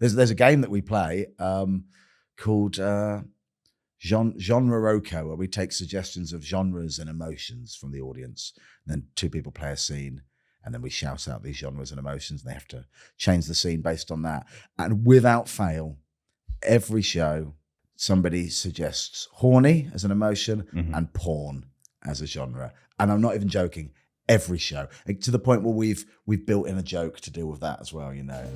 There's a game that we play called Genre Roco, where we take suggestions of genres and emotions from the audience. And then two people play a scene, and then we shout out these genres and emotions, and they have to change the scene based on that. And without fail, every show, somebody suggests horny as an emotion and porn as a genre. And I'm not even joking. Every show, to the point where we've built in a joke to deal with that as well, you know.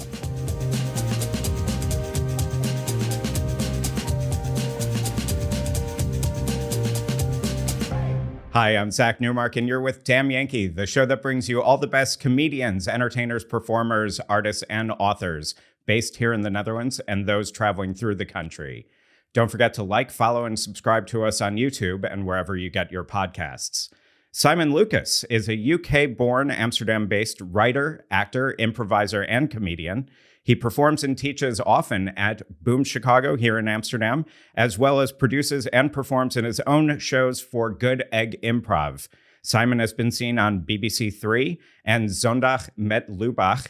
Hi, I'm Zack Newmark, and you're with Damn Yankee, the show that brings you all the best comedians, entertainers, performers, artists, and authors based here in the Netherlands and those traveling through the country. Don't forget to like, follow, and subscribe to us on YouTube and wherever you get your podcasts. Simon Lukacs is a UK-born, Amsterdam-based writer, actor, improviser, and comedian. He performs and teaches often at Boom Chicago here in Amsterdam, as well as produces and performs in his own shows for Good Egg Improv. Simon has been seen on BBC Three and Zondag met Lubach,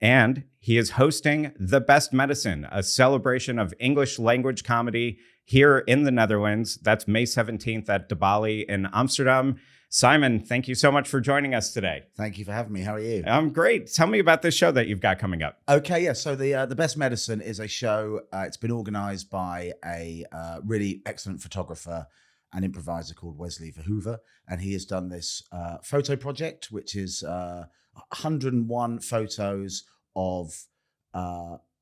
and he is hosting The Best Medicine, a celebration of English language comedy here in the Netherlands. That's May 17th at De Bali in Amsterdam. Simon, thank you so much for joining us today. Thank you for having me. How are you? I'm great. Tell me about this show that you've got coming up. Okay, yeah. So the Best Medicine is a show. It's been organised by a really excellent photographer and improviser called Wesley Verhoeven, and he has done this photo project, which is 101 photos of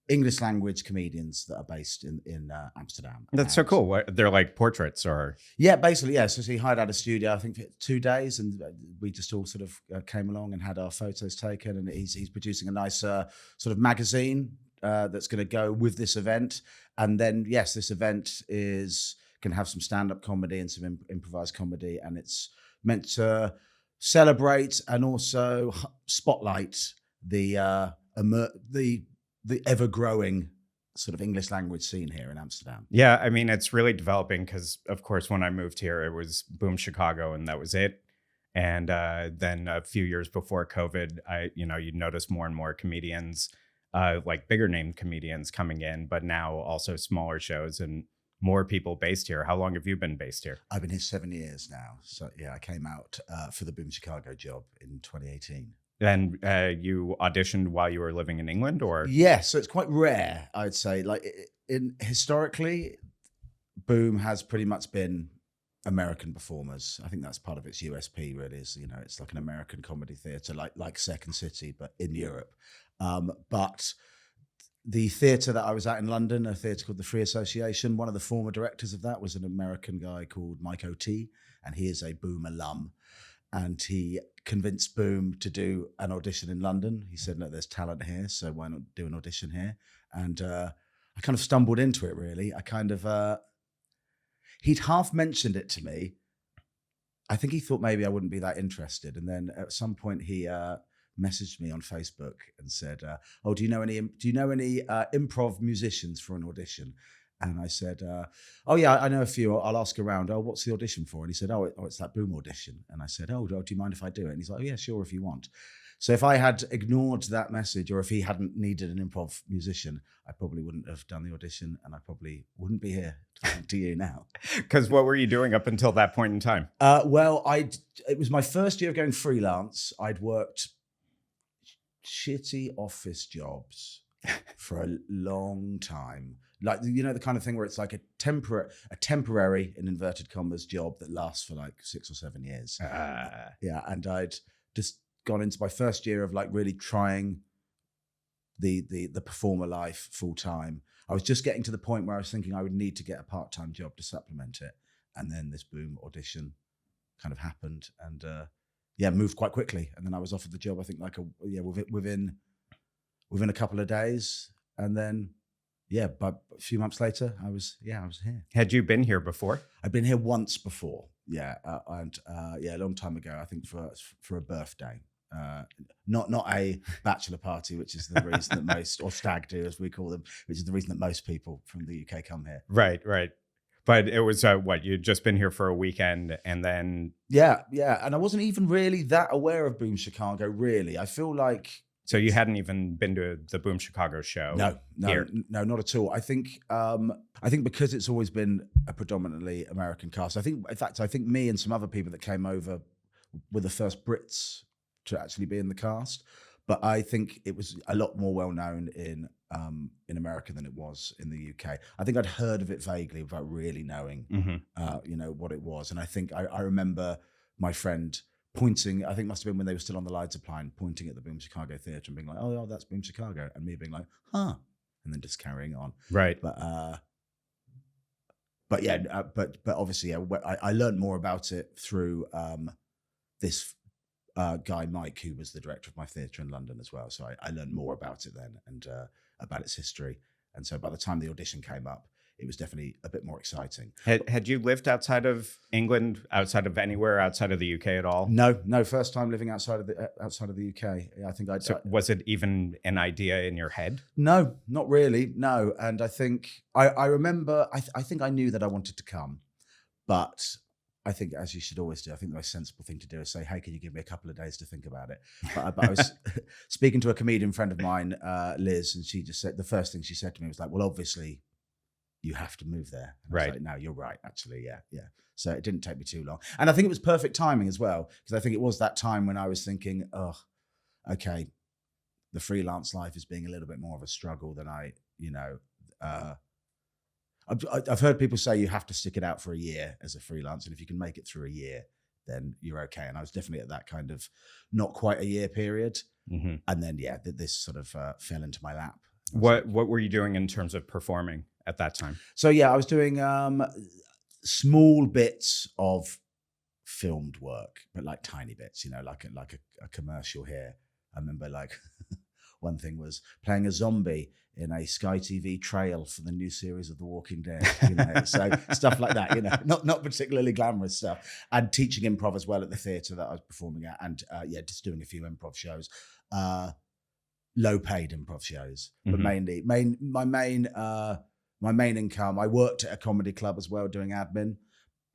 English language comedians that are based in Amsterdam. That's so cool. They're like portraits or? Yeah, basically, yeah. So he hired out a studio, I think, for 2 days, and we just all sort of came along and had our photos taken. And he's producing a nice sort of magazine that's going to go with this event. And then, yes, this event is going to have some stand-up comedy and some improvised comedy, and it's meant to celebrate and also spotlight the ever-growing sort of English language scene here in Amsterdam. Yeah, I mean, it's really developing because, of course, when I moved here, it was Boom Chicago and that was it. And then a few years before COVID, you'd notice more and more comedians, like bigger name comedians coming in, but now also smaller shows and more people based here. How long have you been based here? I've been here 7 years now. So yeah, I came out for the Boom Chicago job in 2018. And you auditioned while you were living in England, or? Yeah, so it's quite rare, I'd say. Like historically, Boom has pretty much been American performers. I think that's part of its USP, really. Is it's like an American comedy theatre, like Second City, but in Europe. But the theatre that I was at in London, a theatre called the Free Association, one of the former directors of that was an American guy called Mike O.T., and he is a Boom alum. And he convinced Boom to do an audition in London. He said, look, there's talent here, so why not do an audition here? And I kind of stumbled into it, really. He'd half mentioned it to me. I think he thought maybe I wouldn't be that interested. And then at some point he messaged me on Facebook and said, do you know any improv musicians for an audition? And I said, yeah, I know a few. I'll ask around. Oh, what's the audition for? And he said, it's that Boom audition. And I said, do you mind if I do it? And he's like, oh, yeah, sure, if you want. So if I had ignored that message, or if he hadn't needed an improv musician, I probably wouldn't have done the audition, and I probably wouldn't be here talking to you now. Because what were you doing up until that point in time? It was my first year of going freelance. I'd worked shitty office jobs for a long time. Like, the kind of thing where it's like a temporary, in inverted commas, job that lasts for like 6 or 7 years. Yeah, and I'd just gone into my first year of like really trying the performer life full time. I was just getting to the point where I was thinking I would need to get a part-time job to supplement it. And then this Boom audition kind of happened, and moved quite quickly. And then I was offered the job, I think within a couple of days. And then, but a few months later, I was here. Had you been here before? I'd been here once before. A long time ago, I think for a birthday. Not a bachelor party, which is the reason that most, or stag do as we call them, which is the reason that most people from the UK come here. Right. But it was you'd just been here for a weekend, and then... Yeah. And I wasn't even really that aware of Boom Chicago, really. I feel like So you hadn't even been to the Boom Chicago show? No, here. no, not at all. I think because it's always been a predominantly American cast. I think me and some other people that came over were the first Brits to actually be in the cast. But I think it was a lot more well known in America than it was in the UK. I think I'd heard of it vaguely without really knowing, what it was. And I think I remember my friend pointing, I think it must have been when they were still on the Leidser Line, pointing at the Boom Chicago Theatre and being like, oh, that's Boom Chicago. And me being like, huh. And then just carrying on. Right. But obviously, I learned more about it through this guy, Mike, who was the director of my theatre in London as well. So I learned more about it then and about its history. And so by the time the audition came up, it was definitely a bit more exciting. Had you lived outside of England, outside of anywhere, outside of the UK at all? No, first time living outside of the UK. Yeah, I think So was it even an idea in your head? No, not really. No, and I think I remember. I think I knew that I wanted to come, but I think, as you should always do, I think the most sensible thing to do is say, "Hey, can you give me a couple of days to think about it?" But I was speaking to a comedian friend of mine, Liz, and she just said the first thing she said to me was like, "Well, obviously, you have to move there." And I was like, no, you're right, actually, yeah. So it didn't take me too long. And I think it was perfect timing as well, because I think it was that time when I was thinking, oh, okay, the freelance life is being a little bit more of a struggle than I've heard people say you have to stick it out for a year as a freelancer, and if you can make it through a year, then you're okay. And I was definitely at that kind of not quite a year period. Mm-hmm. And then, this sort of fell into my lap. What were you doing in terms of performing at that time? So I was doing small bits of filmed work, but like tiny bits, like a commercial here. I remember like one thing was playing a zombie in a Sky TV trail for the new series of The Walking Dead. So stuff like that, not particularly glamorous stuff, and teaching improv as well at the theatre that I was performing at, and just doing a few improv shows. Low paid improv shows, but mainly my main income. I worked at a comedy club as well doing admin,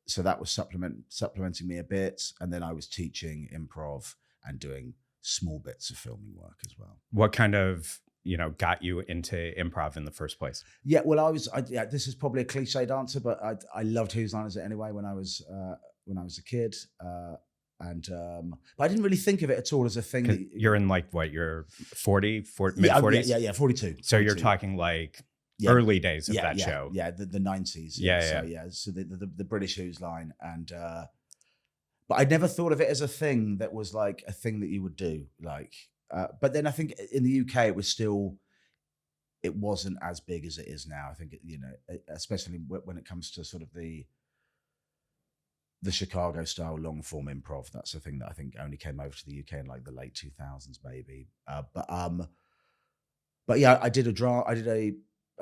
so that was supplementing me a bit, and then I was teaching improv and doing small bits of filming work as well. What kind of got you into improv in the first place? Yeah, well, this is probably a cliched answer, but I loved Whose Line Is It Anyway when I was a kid. But I didn't really think of it at all as a thing. That, you're in like what? You're 40 mid-40s? Yeah, 42. So you're talking like early days of that show. Yeah, the 90s. So the British Whose Line. And but I never thought of it as a thing that was like a thing that you would do. Like, but then I think in the UK it wasn't as big as it is now. I think especially when it comes to sort of the Chicago style long form improv. That's a thing that I think only came over to the UK in like the late 2000s, maybe. But yeah, I did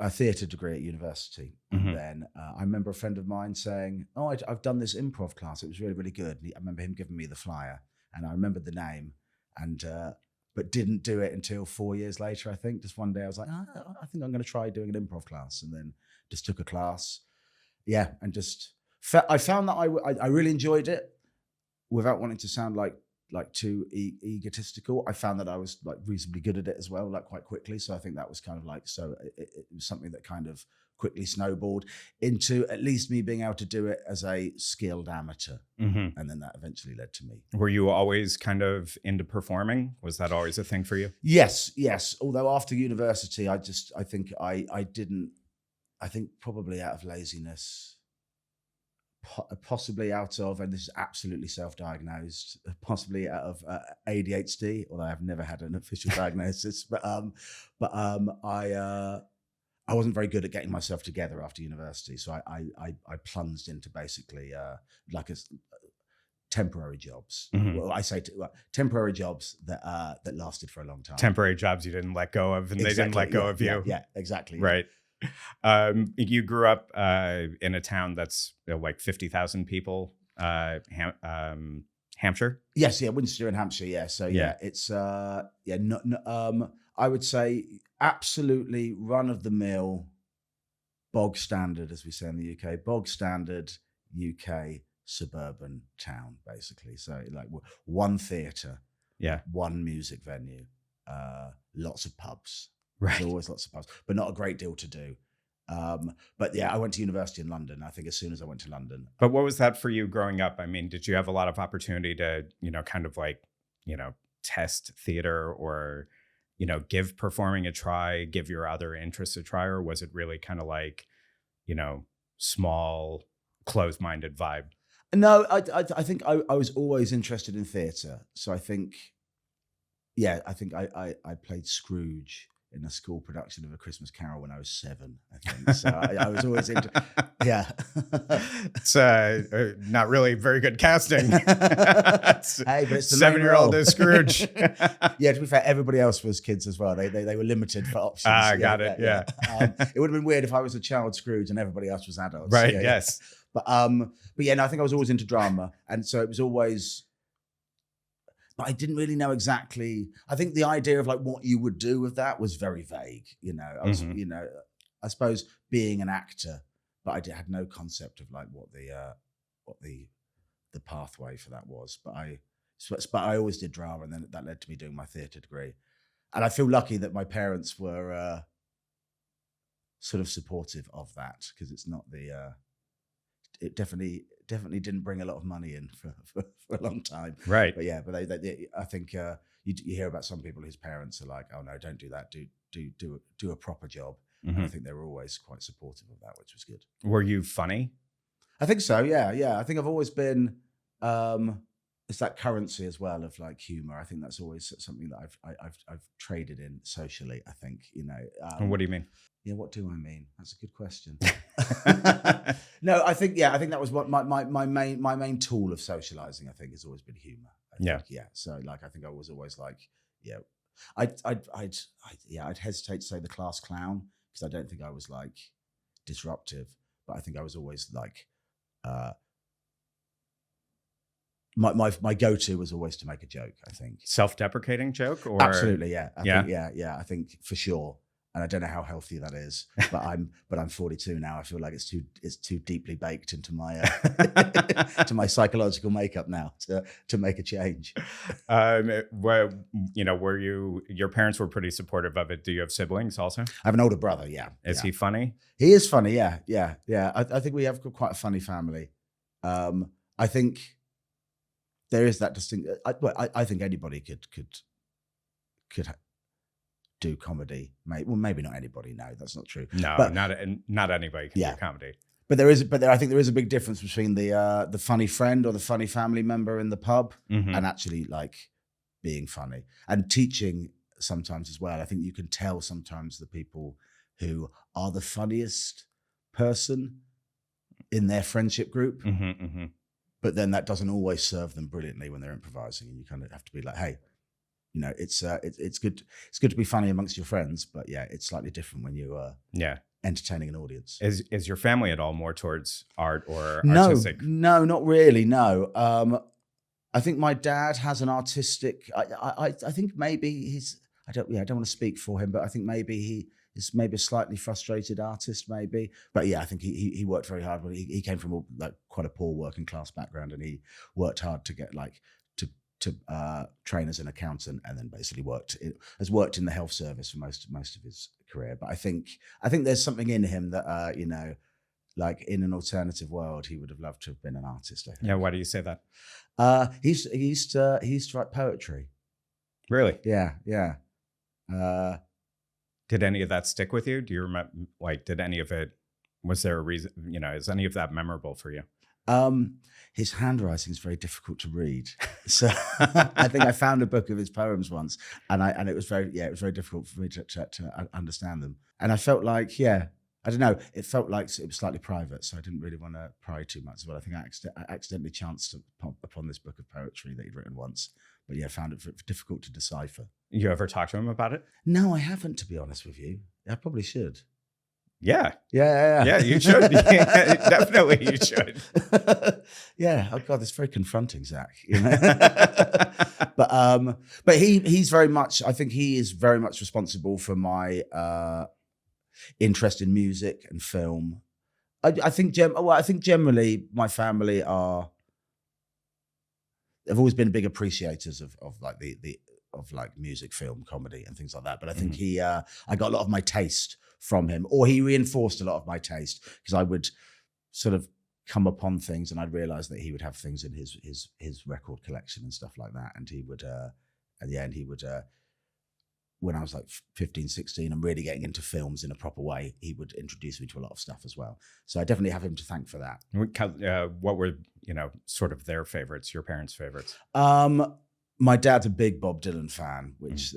a theatre degree at university. And then I remember a friend of mine saying, oh, I've done this improv class. It was really, really good. I remember him giving me the flyer, and I remembered the name, and but didn't do it until 4 years later, I think. Just one day I was like, I think I'm going to try doing an improv class, and then just took a class. Yeah, and just... I found that I really enjoyed it without wanting to sound like too egotistical. I found that I was like reasonably good at it as well, like quite quickly. So I think that was kind of like, so it was something that kind of quickly snowballed into at least me being able to do it as a skilled amateur. And then that eventually led to me. Were you always kind of into performing? Was that always a thing for you? Yes. Although after university, I think probably out of laziness, possibly out of, and this is absolutely self-diagnosed, possibly out of ADHD, although I've never had an official diagnosis, but I wasn't very good at getting myself together after university, so I plunged into basically like a temporary jobs. Well, I say temporary jobs that lasted for a long time. Temporary jobs you didn't let go of, and they didn't let go of you. Yeah, exactly. Right. You grew up in a town that's like 50,000 people, Hampshire. Yes, Winchester in Hampshire. Yeah, so it's I would say absolutely run of the mill, bog standard, as we say in the UK, bog standard UK suburban town, basically. So like one theatre, one music venue, lots of pubs. Right. There's always lots of pubs, but not a great deal to do. But yeah, I went to university in London. I think as soon as I went to London. But what was that for you growing up? I mean, did you have a lot of opportunity to, kind of like, test theater or, give performing a try, give your other interests a try? Or was it really kind of like, small, closed-minded vibe? No, I think I was always interested in theatre. So I think I played Scrooge in a school production of A Christmas Carol when I was 7, I think. So I was always into, yeah. It's not really very good casting. Hey, but it's the 7-year-old main is Scrooge. Yeah, to be fair, everybody else was kids as well. They were limited for options. Got it. Yeah. It would have been weird if I was a child Scrooge and everybody else was adults. Right. Yeah, Yes. But yeah, no, I think I was always into drama, and so it was always. But I didn't really know exactly. I think the idea of like what you would do with that was very vague. I was, I suppose being an actor, but I had no concept of like what the pathway for that was. But I always did drama, and then that led to me doing my theatre degree. And I feel lucky that my parents were sort of supportive of that, because it's not it definitely didn't bring a lot of money in for a long time. Right. But yeah, I think you hear about some people whose parents are like, oh no, don't do that. Do a proper job. Mm-hmm. And I think they were always quite supportive of that, which was good. Were you funny? I think so. Yeah. I think I've always been, it's that currency as well of like humor. I think that's always something that I've traded in socially, I think, And what do you mean? Yeah, what do I mean? That's a good question. No, I think that was what my main tool of socializing, I think, has always been humor. Yeah. So like, I think I was always like, yeah, I'd hesitate to say the class clown, because I don't think I was like disruptive, but I think I was always like, my go-to was always to make a joke, I think. Self-deprecating joke? Or Absolutely, yeah. I think for sure. And I don't know how healthy that is, but I'm 42 now. I feel like it's too deeply baked into my to my psychological makeup now to make a change. Were your parents were pretty supportive of it? Do you have siblings also? I have an older brother. Yeah. Is he funny? He is funny. Yeah. I think we have quite a funny family. I think there is that distinct. I think anybody could do comedy. Maybe not anybody. No, that's not true. No, but, not anybody can do comedy. But I think there is a big difference between the funny friend or the funny family member in the pub and actually like being funny and teaching sometimes as well. I think you can tell sometimes the people who are the funniest person in their friendship group, but then that doesn't always serve them brilliantly when they're improvising, and you kind of have to be like, hey. It's good to be funny amongst your friends, but yeah, it's slightly different when you are entertaining an audience. Is your family at all more towards art or artistic? No, not really. No, I think my dad has an artistic. I think maybe he's. I don't want to speak for him, but I think maybe he is maybe a slightly frustrated artist, maybe. But yeah, I think he worked very hard. He came from like quite a poor working class background, and he worked hard to get like. To train as an accountant, and then basically has worked in the health service for most of his career. But I think there's something in him that like in an alternative world, he would have loved to have been an artist. I think. Yeah, why do you say that? He used to write poetry. Really? Yeah. Did any of that stick with you? Do you remember? Like, did any of it? Was there a reason? Is any of that memorable for you? His handwriting is very difficult to read. So I think I found a book of his poems once, and it was very difficult for me to understand them. And I felt like, I don't know, it felt like it was slightly private, so I didn't really want to pry too much. But I think I accidentally chanced upon this book of poetry that he'd written once. But yeah, found it difficult to decipher. You ever talk to him about it? No, I haven't, to be honest with you. I probably should. Yeah. Yeah, you should. Definitely you should. Yeah. Oh God, it's very confronting, Zach. But he's very much, I think he is very much responsible for my interest in music and film. I think generally my family have always been big appreciators of like of like music, film, comedy, and things like that. But I think I got a lot of my taste from him, or he reinforced a lot of my taste, because I would sort of come upon things and I'd realize that he would have things in his record collection and stuff like that. And he would, at the end, when I was like 15, 16 and really getting into films in a proper way, he would introduce me to a lot of stuff as well. So I definitely have him to thank for that. What were, sort of their favorites, your parents' favorites? My dad's a big Bob Dylan fan, which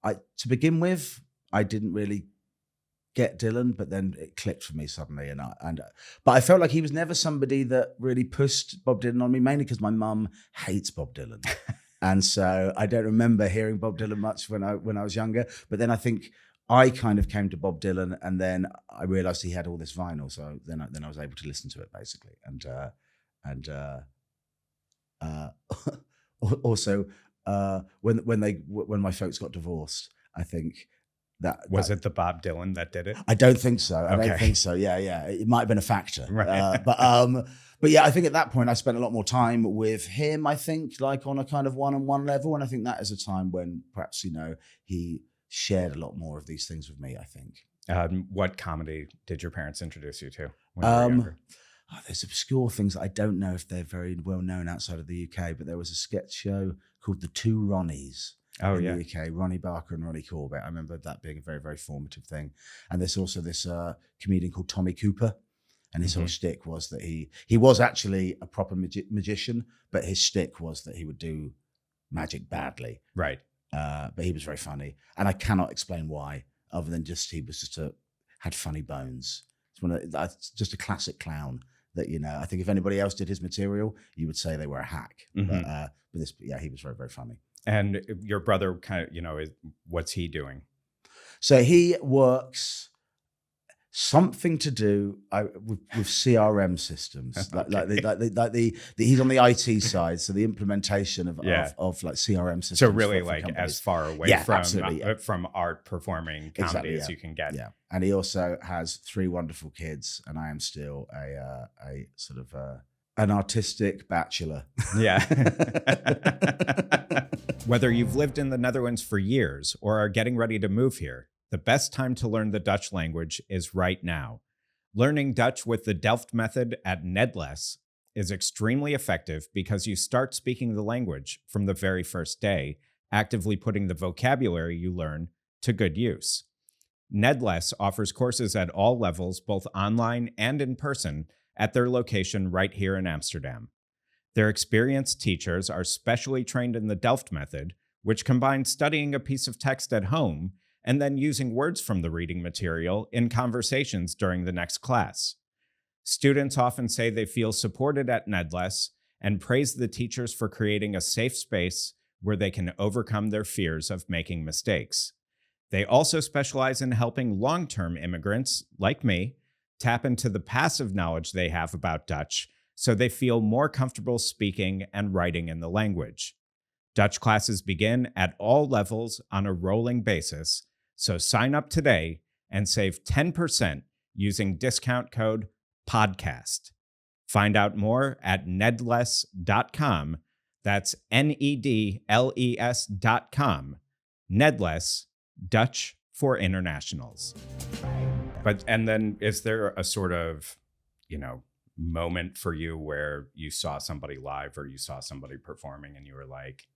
to begin with, I didn't really get Dylan, but then it clicked for me suddenly. But I felt like he was never somebody that really pushed Bob Dylan on me, mainly because my mum hates Bob Dylan. And so I don't remember hearing Bob Dylan much when I was younger. But then I think I kind of came to Bob Dylan, and then I realized he had all this vinyl. So then I was able to listen to it basically. Also when my folks got divorced, I think was it the Bob Dylan that did it? I don't think so. I Okay. don't think so. Yeah. It might have been a factor. Right. But yeah, I think at that point I spent a lot more time with him, I think, like on a kind of one-on-one level. And I think that is a time when perhaps, he shared a lot more of these things with me, I think. What comedy did your parents introduce you to when you were younger? There's obscure things that I don't know if they're very well known outside of the UK, but there was a sketch show called The Two Ronnies. In the UK, Ronnie Barker and Ronnie Corbett. I remember that being a very, very formative thing. And there's also this comedian called Tommy Cooper. And his whole shtick was that he was actually a proper magician, but his shtick was that he would do magic badly. Right. But he was very funny. And I cannot explain why, other than he was had funny bones. It's just a classic clown that, I think if anybody else did his material, you would say they were a hack. Mm-hmm. But he was very, very funny. And your brother kind of, what's he doing? So he works something to do with CRM systems. Okay. He's on the IT side, so the implementation of like CRM systems. So really, for like companies. as far away from from art performing comedy as you can get. Yeah, and he also has 3 wonderful kids, and I am still a sort of an artistic bachelor. Yeah. Whether you've lived in the Netherlands for years or are getting ready to move here, the best time to learn the Dutch language is right now. Learning Dutch with the Delft method at Nedles is extremely effective because you start speaking the language from the very first day, actively putting the vocabulary you learn to good use. Nedles offers courses at all levels, both online and in person, at their location right here in Amsterdam. Their experienced teachers are specially trained in the Delft method, which combines studying a piece of text at home and then using words from the reading material in conversations during the next class. Students often say they feel supported at Nedles and praise the teachers for creating a safe space where they can overcome their fears of making mistakes. They also specialize in helping long-term immigrants, like me, tap into the passive knowledge they have about Dutch so they feel more comfortable speaking and writing in the language. Dutch classes begin at all levels on a rolling basis, so sign up today and save 10% using discount code PODCAST. Find out more at nedles.com. That's NEDLES.com. Nedles, Dutch for internationals. And then is there a sort of, moment for you where you saw somebody live or you saw somebody performing and you were like,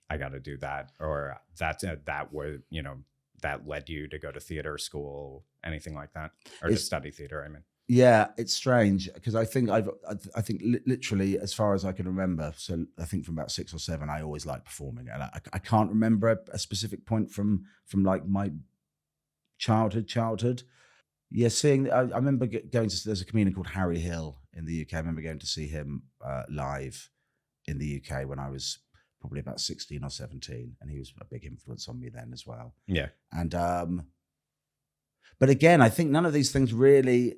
I got to do that, or that would, that led you to go to theater school, anything like that, or to study theater? I mean, yeah, it's strange because I think literally as far as I can remember. So I think from about 6 or 7, I always liked performing, and I can't remember a specific point from like my childhood. Yeah, I remember going to, there's a comedian called Harry Hill in the UK. I remember going to see him live in the UK when I was probably about 16 or 17, and he was a big influence on me then as well. Yeah. And but again, I think none of these things really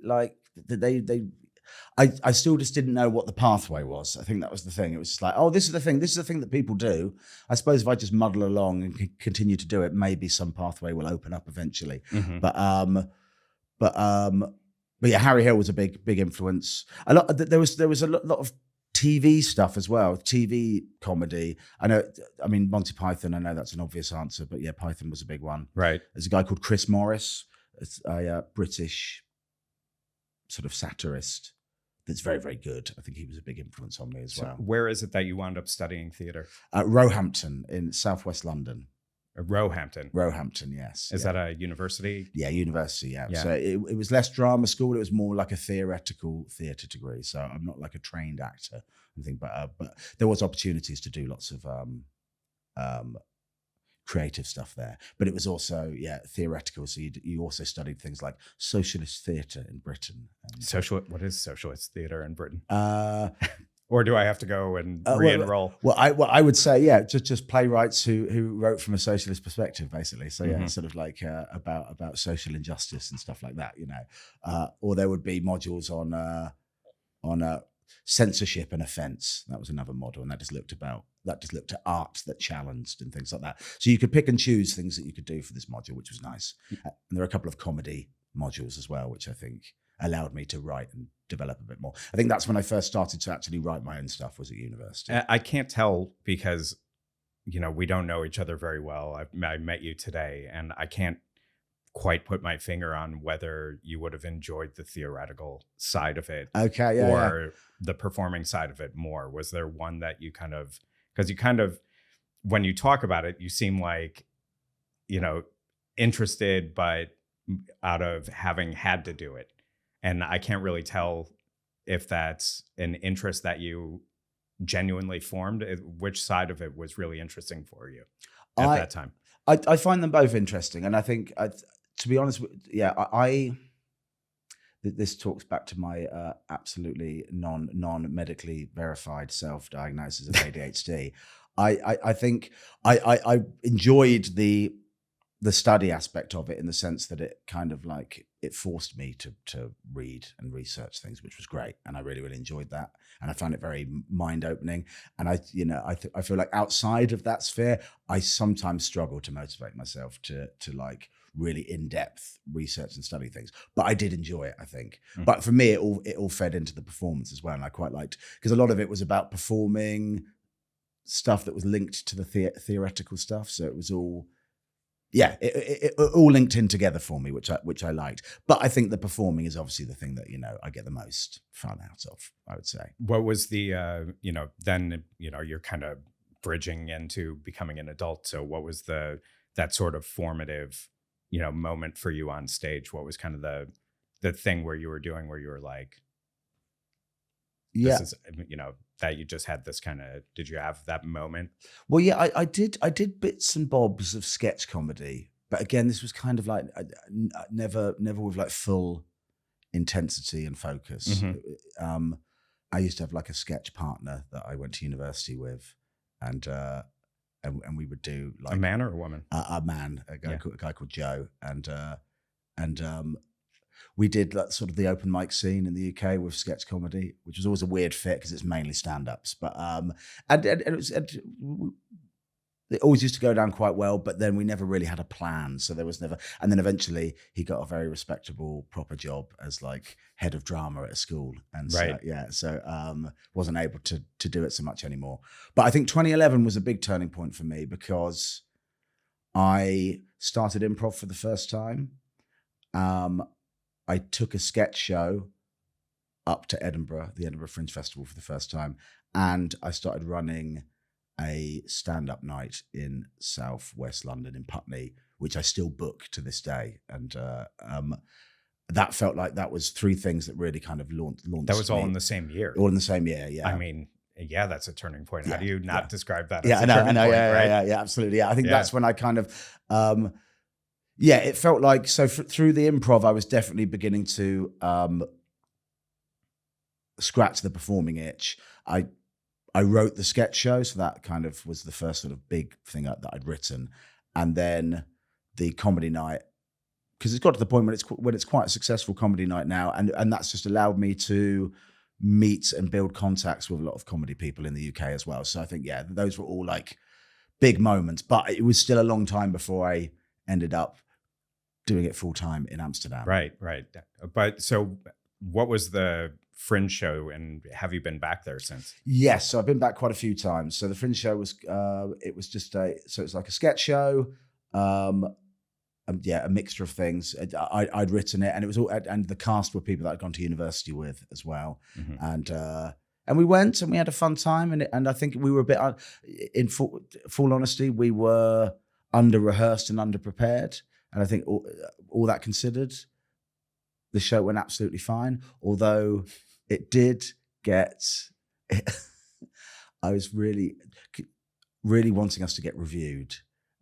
I still just didn't know what the pathway was. I think that was the thing. It was just like, oh, this is the thing that people do. I suppose if I just muddle along and continue to do it, maybe some pathway will open up eventually. Mm-hmm. But yeah, Harry Hill was a big influence. There was a lot of TV stuff as well, TV comedy. I mean, Monty Python, I know that's an obvious answer, but yeah, Python was a big one. Right. There's a guy called Chris Morris, a British sort of satirist that's very, very good. I think he was a big influence on me as well. Where is it that you wound up studying theater? Roehampton in southwest London. Roehampton. Roehampton, yes. Is that a university? Yeah, university, yeah. Yeah. So it was less drama school. It was more like a theoretical theatre degree. So I'm not like a trained actor or anything, but there was opportunities to do lots of creative stuff there. But it was also, theoretical. So you also studied things like socialist theatre in Britain. What is socialist theatre in Britain? Or do I have to go and re-enroll? Well, I would say, just playwrights who wrote from a socialist perspective, basically. So sort of like about social injustice and stuff like that, or there would be modules on censorship and offence. That was another model, and that just looked at art that challenged and things like that. So you could pick and choose things that you could do for this module, which was nice. And there are a couple of comedy modules as well, which I think allowed me to write and develop a bit more. I think that's when I first started to actually write my own stuff, was at university. I can't tell because, we don't know each other very well. I met you today, and I can't quite put my finger on whether you would have enjoyed the theoretical side of it or the performing side of it more. Was there one that you because when you talk about it, you seem like, interested, but out of having had to do it. And I can't really tell if that's an interest that you genuinely formed. Which side of it was really interesting for you at that time? I find them both interesting. And I think, to be honest, this talks back to my absolutely non-medically verified self-diagnosis of ADHD. I think I enjoyed the study aspect of it, in the sense that it kind of like, it forced me to read and research things, which was great. And I really, really enjoyed that. And I found it very mind opening. And I feel like outside of that sphere, I sometimes struggle to motivate myself to like really in-depth research and study things, but I did enjoy it, I think. But for me, it all fed into the performance as well. And I quite liked, because a lot of it was about performing stuff that was linked to the theoretical stuff. So it was all, it all linked in together for me, which I liked. But I think the performing is obviously the thing that, I get the most fun out of, I would say. What was the, then, you're kind of bridging into becoming an adult. So what was that sort of formative, moment for you on stage? What was kind of the thing where you were like, this is, that you just had this kind of, did you have that moment? Well, yeah, I did bits and bobs of sketch comedy, but again, this was kind of like never with like full intensity and focus. Mm-hmm. I used to have like a sketch partner that I went to university with, and we would do like a man or a woman? A man, a guy called Joe, and we did that sort of the open mic scene in the UK with sketch comedy, which was always a weird fit because it's mainly stand-ups. But it always used to go down quite well, but then we never really had a plan. So there was never, and then eventually he got a very respectable, proper job as like head of drama at a school. And so wasn't able to do it so much anymore. But I think 2011 was a big turning point for me because I started improv for the first time. I took a sketch show up to Edinburgh, the Edinburgh Fringe Festival, for the first time. And I started running a stand-up night in southwest London in Putney, which I still book to this day. And that felt like that was three things that really kind of launched. That was all in the same year. All in the same year, yeah. I mean, yeah, that's a turning point. How do you not describe that? Yeah, as a turning point, right? Yeah, absolutely. Yeah, I think that's when I kind of, it felt like, so through the improv, I was definitely beginning to scratch the performing itch. I wrote the sketch show, so that kind of was the first sort of big thing that I'd written. And then the comedy night, because it's got to the point when it's quite a successful comedy night now, and that's just allowed me to meet and build contacts with a lot of comedy people in the UK as well. So I think, those were all like big moments, but it was still a long time before I ended up doing it full time in Amsterdam. Right. But so what was the Fringe show, and have you been back there since? Yes, so I've been back quite a few times. So the Fringe show was it's like a sketch show. A mixture of things. I'd written it, and it was all, and the cast were people that I'd gone to university with as well, and we went and we had a fun time, and I think we were a bit, in full honesty, we were under rehearsed and under prepared, and I think all that considered, the show went absolutely fine. Although it did get, I was really wanting us to get reviewed.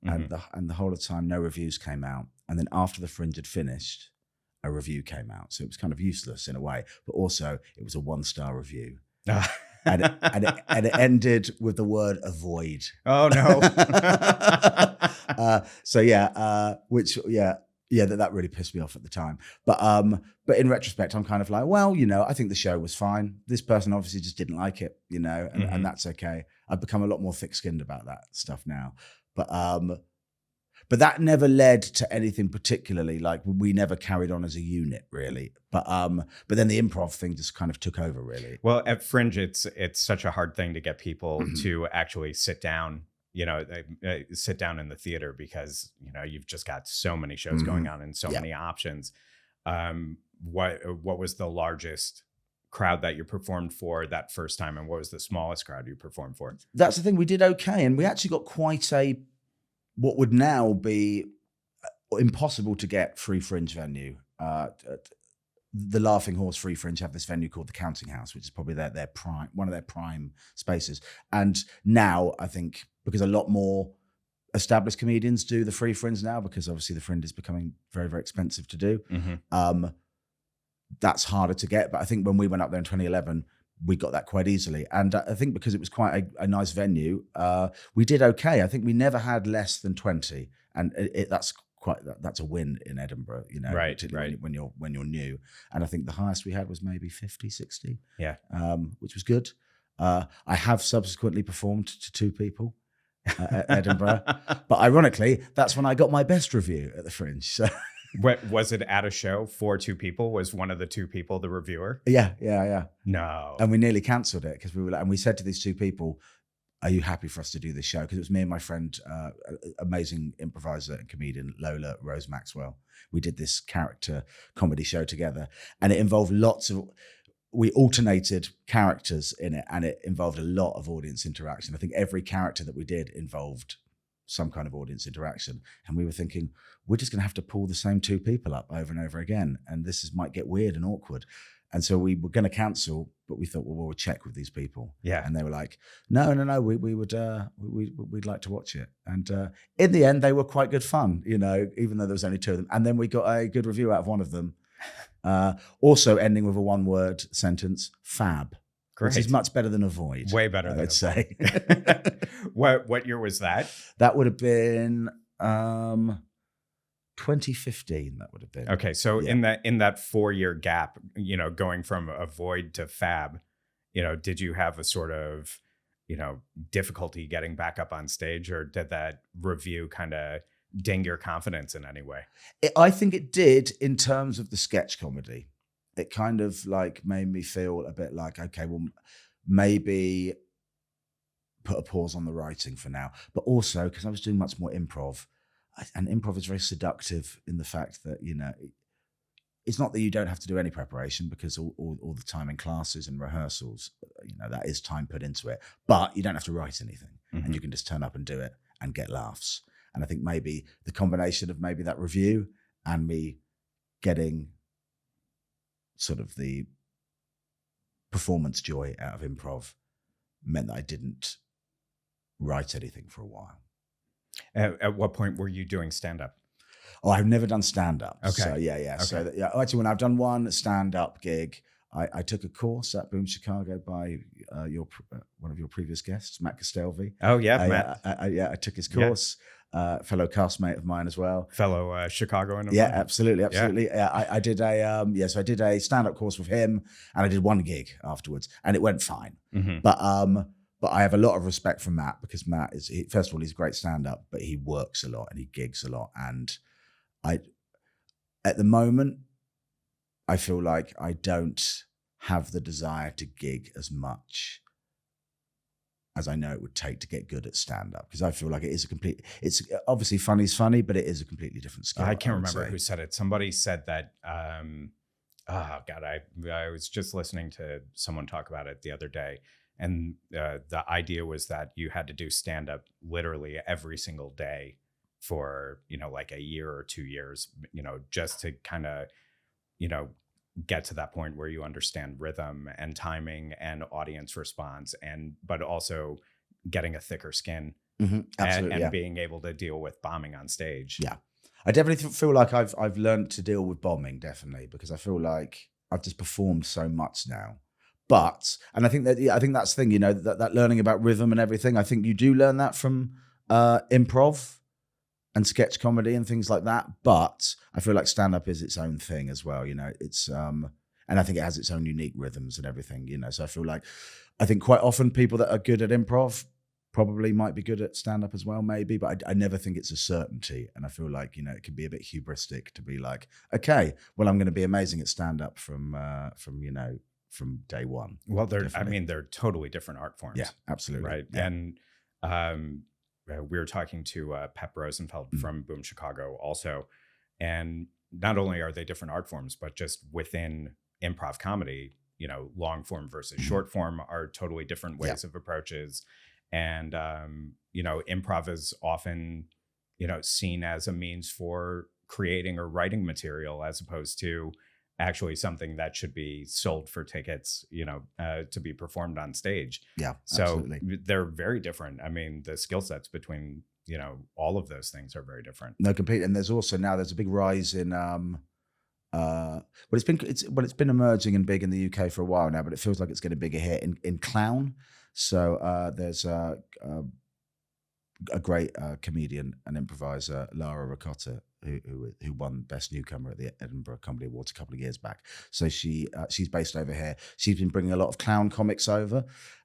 And the whole of the time, no reviews came out. And then after the Fringe had finished, a review came out. So it was kind of useless in a way, but also it was a 1-star review. and it ended with the word avoid. Oh no. That really pissed me off at the time. But in retrospect, I'm kind of like, well, I think the show was fine. This person obviously just didn't like it, and that's okay. I've become a lot more thick-skinned about that stuff now. But that never led to anything particularly. Like, we never carried on as a unit, really. But then the improv thing just kind of took over, really. Well, at Fringe, it's such a hard thing to get people to actually sit down. Sit down in the theater, because you've just got so many shows going on and so many options. What was the largest crowd that you performed for that first time, and what was the smallest crowd you performed for? That's the thing, we did okay, and we actually got quite what would now be impossible to get free Fringe venue. The Laughing Horse Free Fringe have this venue called the Counting House, which is probably one of their prime spaces. And now I think, because a lot more established comedians do the free Fringe now, because obviously the Fringe is becoming very, very expensive to do. That's harder to get. But I think when we went up there in 2011, we got that quite easily. And I think because it was quite a nice venue, we did okay. I think we never had less than 20. And that's a win in Edinburgh, right. When you're new. And I think the highest we had was maybe 50, 60. Yeah. Which was good. I have subsequently performed to 2 people at Edinburgh. But ironically, that's when I got my best review at the Fringe. So. Was it at a show for 2 people? Was one of the 2 people the reviewer? Yeah. No. And we nearly cancelled it, because we said to these 2 people, are you happy for us to do this show? Because it was me and my friend, amazing improviser and comedian Lola Rose Maxwell. We did this character comedy show together, and it involved we alternated characters in it, and it involved a lot of audience interaction. I think every character that we did involved some kind of audience interaction. And we were thinking, we're just going to have to pull the same 2 people up over and over again. And might get weird and awkward. And so we were going to cancel, but we thought, well, we'll check with these people. Yeah. And they were like, no, we'd like to watch it. And in the end, they were quite good fun, even though there was only 2 of them. And then we got a good review out of one of them. Also ending with a 1-word sentence, fab. Great. Which is much better than avoid. Way better, I would say. What year was that? That would have been 2015. That would have been. Okay, so in that 4-year gap, going from avoid to fab, did you have a sort of, difficulty getting back up on stage, or did that review kind of ding your confidence in any way? I think it did, in terms of the sketch comedy. It kind of like made me feel a bit like, okay, well, maybe put a pause on the writing for now. But also, because I was doing much more improv, and improv is very seductive in the fact that, it's not that you don't have to do any preparation, because all the time in classes and rehearsals, that is time put into it. But you don't have to write anything, and you can just turn up and do it and get laughs. And I think maybe the combination of maybe that review and me getting sort of the performance joy out of improv meant that I didn't write anything for a while. At what point were you doing stand-up? Oh, I've never done stand-up. Okay. So yeah. Okay. So actually, when I've done one stand-up gig, I took a course at Boom Chicago by one of your previous guests, Matt Castelvi. Oh yeah, Matt. I took his course. Fellow castmate of mine as well. Fellow Chicagoan. Yeah, absolutely. Yeah. I did a stand-up course with him, and I did one gig afterwards, and it went fine. But I have a lot of respect for Matt, because Matt first of all, he's a great stand-up, but he works a lot and he gigs a lot. And at the moment, I feel like I don't have the desire to gig as much as I know it would take to get good at stand-up, because I feel like it's obviously funny's funny, but it is a completely different skill. I can't remember who said it. Somebody said that, oh God, I was just listening to someone talk about it the other day. And the idea was that you had to do stand-up literally every single day for, like a year or 2 years, just to kind of, get to that point where you understand rhythm and timing and audience response, but also getting a thicker skin and being able to deal with bombing on stage. Yeah. I definitely feel like I've learned to deal with bombing, definitely, because I feel like I've just performed so much now. And I think that's the thing, that learning about rhythm and everything. I think you do learn that from improv and sketch comedy and things like that. But I feel like stand-up is its own thing as well. It's and I think it has its own unique rhythms and everything. So I think quite often people that are good at improv probably might be good at stand-up as well, maybe. But I never think it's a certainty. And I feel like it can be a bit hubristic to be like, okay, well, I'm going to be amazing at stand-up from day one. Well, they're totally different art forms. Yeah, absolutely. Right. Yeah. And we were talking to Pep Rosenfeld from Boom Chicago also. And not only are they different art forms, but just within improv comedy, long form versus short form are totally different ways of approaches. And, improv is often, seen as a means for creating or writing material as opposed to actually something that should be sold for tickets, to be performed on stage. Yeah, so absolutely. They're very different. I mean, the skill sets between, all of those things are very different. No, completely. And there's a big rise in, it's been emerging and big in the UK for a while now, but it feels like it's getting bigger here in clown. So there's a great comedian and improviser, Lara Ricotta, who won Best Newcomer at the Edinburgh Comedy Awards a couple of years back. So she's based over here. She's been bringing a lot of clown comics over,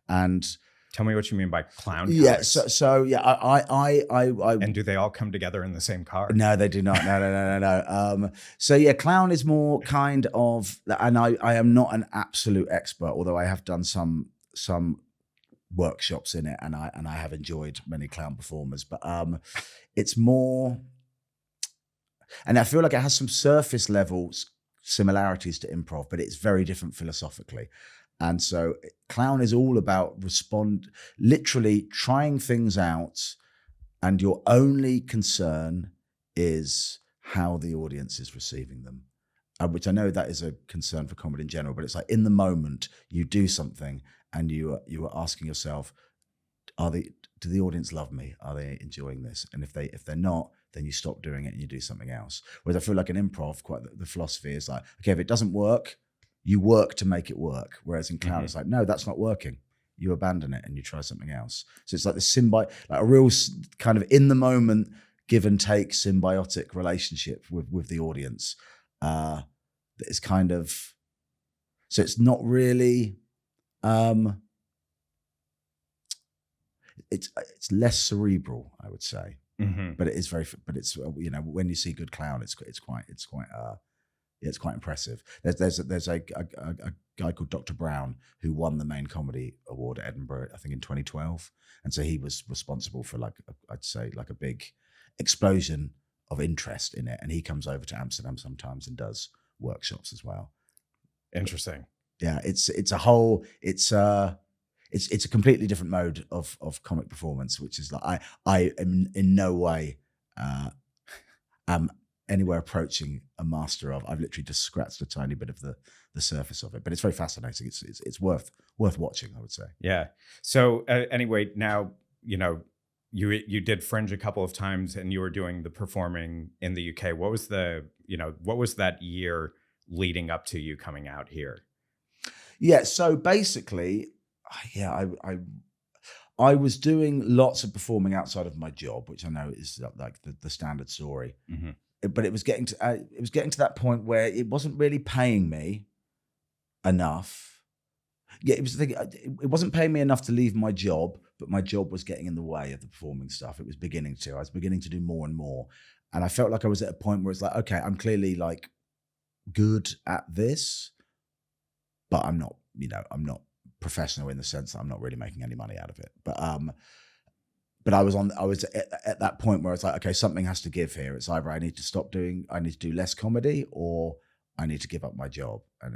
and tell me what you mean by clown comics. Yeah, so yeah, I and do they all come together in the same car? No, they do not. No. So yeah, clown is more kind of, and I am not an absolute expert, although I have done some workshops in it, and I have enjoyed many clown performers, but it's more, and I feel like it has some surface level similarities to improv, but it's very different philosophically. And so clown is all about literally trying things out, and your only concern is how the audience is receiving them, which I know that is a concern for comedy in general, but it's like in the moment you do something and you are asking yourself, do the audience love me? Are they enjoying this? And if they're not, then you stop doing it and you do something else. Whereas I feel like in improv, quite the philosophy is like, okay, if it doesn't work, you work to make it work. Whereas in clown, it's like, no, that's not working. You abandon it and you try something else. So it's like the like a real kind of in the moment, give and take symbiotic relationship with the audience. That is kind of, so it's not really, it's less cerebral, I would say, but it is but it's when you see good clown, it's quite impressive. There's a guy called Dr. Brown who won the main comedy award at Edinburgh, I think in 2012, and so he was responsible for I'd say a big explosion of interest in it, and he comes over to Amsterdam sometimes and does workshops as well. Interesting. Yeah, it's a completely different mode of comic performance, which is like I am in no way am anywhere approaching a master of. I've literally just scratched a tiny bit of the surface of it, but it's very fascinating. It's worth watching, I would say. Yeah. So anyway, now you did Fringe a couple of times, and you were doing the performing in the UK. What was that year leading up to you coming out here? Yeah. So basically, I was doing lots of performing outside of my job, which I know is like the standard story. Mm-hmm. But it was getting to that point where it wasn't really paying me enough. Yeah, it wasn't paying me enough to leave my job, but my job was getting in the way of the performing stuff. It was beginning to. I was beginning to do more and more, and I felt like I was at a point where it's like, okay, I'm clearly like good at this, but I'm not, I'm not professional in the sense that I'm not really making any money out of it. But I was at that point where it's like, okay, something has to give here. It's either I need to do less comedy, or I need to give up my job. I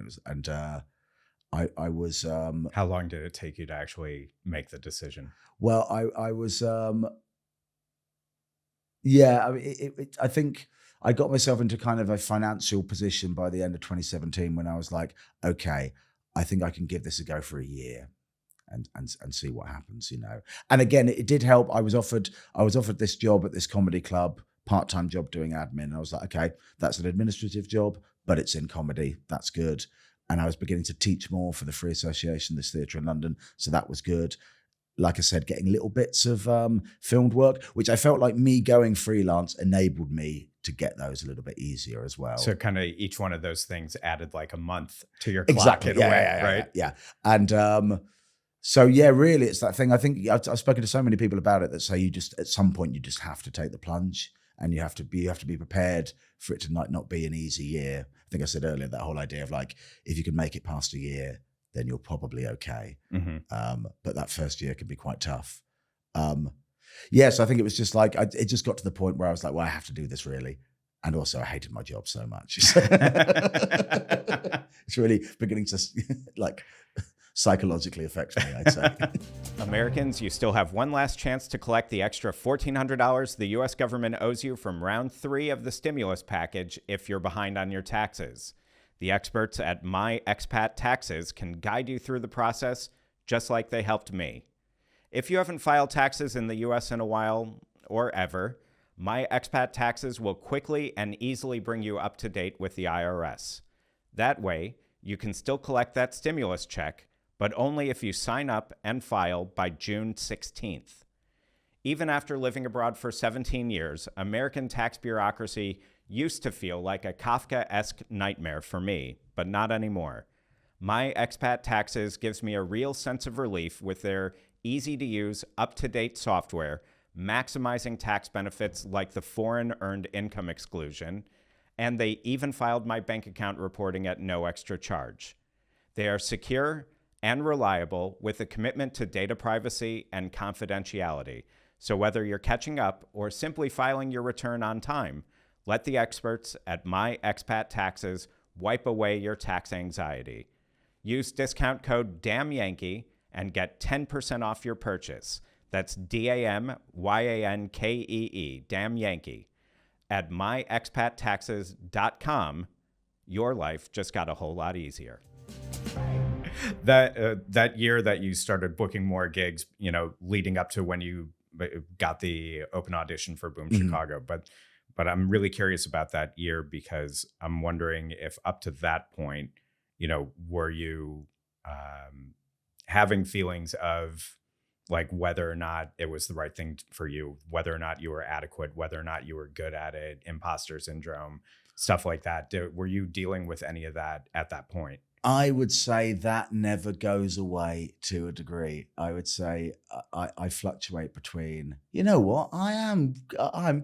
was. How long did it take you to actually make the decision? Well, I was. Yeah, I mean, I think I got myself into kind of a financial position by the end of 2017 when I was like, okay, I think I can give this a go for a year and see what happens, And again, it did help. I was offered this job at this comedy club, part-time job doing admin. And I was like, okay, that's an administrative job, but it's in comedy. That's good. And I was beginning to teach more for the Free Association, this theatre in London. So that was good. Like I said, getting little bits of filmed work, which I felt like me going freelance enabled me to get those a little bit easier as well. So kind of each one of those things added like a month to your clock in a way, right? Yeah. And so, yeah, really, it's that thing. I think I've spoken to so many people about it that say at some point, you just have to take the plunge, and you have to be prepared for it to not be an easy year. I think I said earlier, that whole idea of like, if you can make it past a year, then you're probably okay. Mm-hmm. But that first year can be quite tough. So I think it was just like, it just got to the point where I was like, well, I have to do this really. And also I hated my job so much. It's really beginning to like psychologically affect me, I'd say. Americans, you still have one last chance to collect the extra $1,400 the U.S. government owes you from round 3 of the stimulus package if you're behind on your taxes. The experts at My Expat Taxes can guide you through the process just like they helped me. If you haven't filed taxes in the U.S. in a while or ever, My Expat Taxes will quickly and easily bring you up to date with the IRS. That way, you can still collect that stimulus check, but only if you sign up and file by June 16th. Even after living abroad for 17 years, American tax bureaucracy used to feel like a Kafka-esque nightmare for me, but not anymore. My Expat Taxes gives me a real sense of relief with their easy-to-use, up-to-date software, maximizing tax benefits like the foreign earned income exclusion, and they even filed my bank account reporting at no extra charge. They are secure and reliable with a commitment to data privacy and confidentiality. So whether you're catching up or simply filing your return on time, let the experts at My Expat Taxes wipe away your tax anxiety. Use discount code DAMNYankee and get 10% off your purchase. That's DAMYANKEE, Damn Yankee. At myexpattaxes.com, your life just got a whole lot easier. That year that you started booking more gigs, leading up to when you got the open audition for Boom Chicago, but I'm really curious about that year because I'm wondering if up to that point, were you having feelings of like whether or not it was the right thing for you, whether or not you were adequate, whether or not you were good at it, imposter syndrome, stuff like that. Were you dealing with any of that at that point? I would say that never goes away to a degree. I would say I fluctuate between, I'm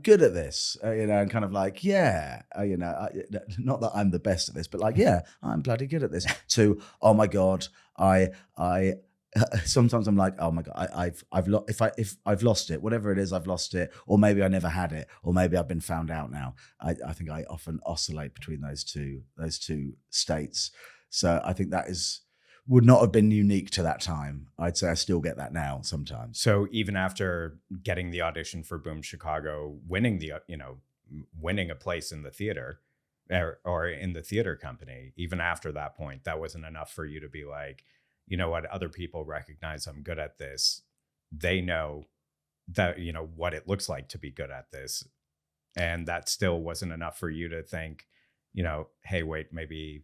good at this, and kind of like, not that I'm the best at this, but like, yeah, I'm bloody good at this. To, oh my God, I sometimes I'm like, oh my God, if I've lost it, whatever it is, I've lost it, or maybe I never had it, or maybe I've been found out now. I think I often oscillate between those two states. So I think that would not have been unique to that time. I'd say I still get that now sometimes. So even after getting the audition for Boom Chicago, winning a place in the theater or in the theater company, even after that point, that wasn't enough for you to be like, you know what, other people recognize I'm good at this. They know that, what it looks like to be good at this. And that still wasn't enough for you to think, hey, wait, maybe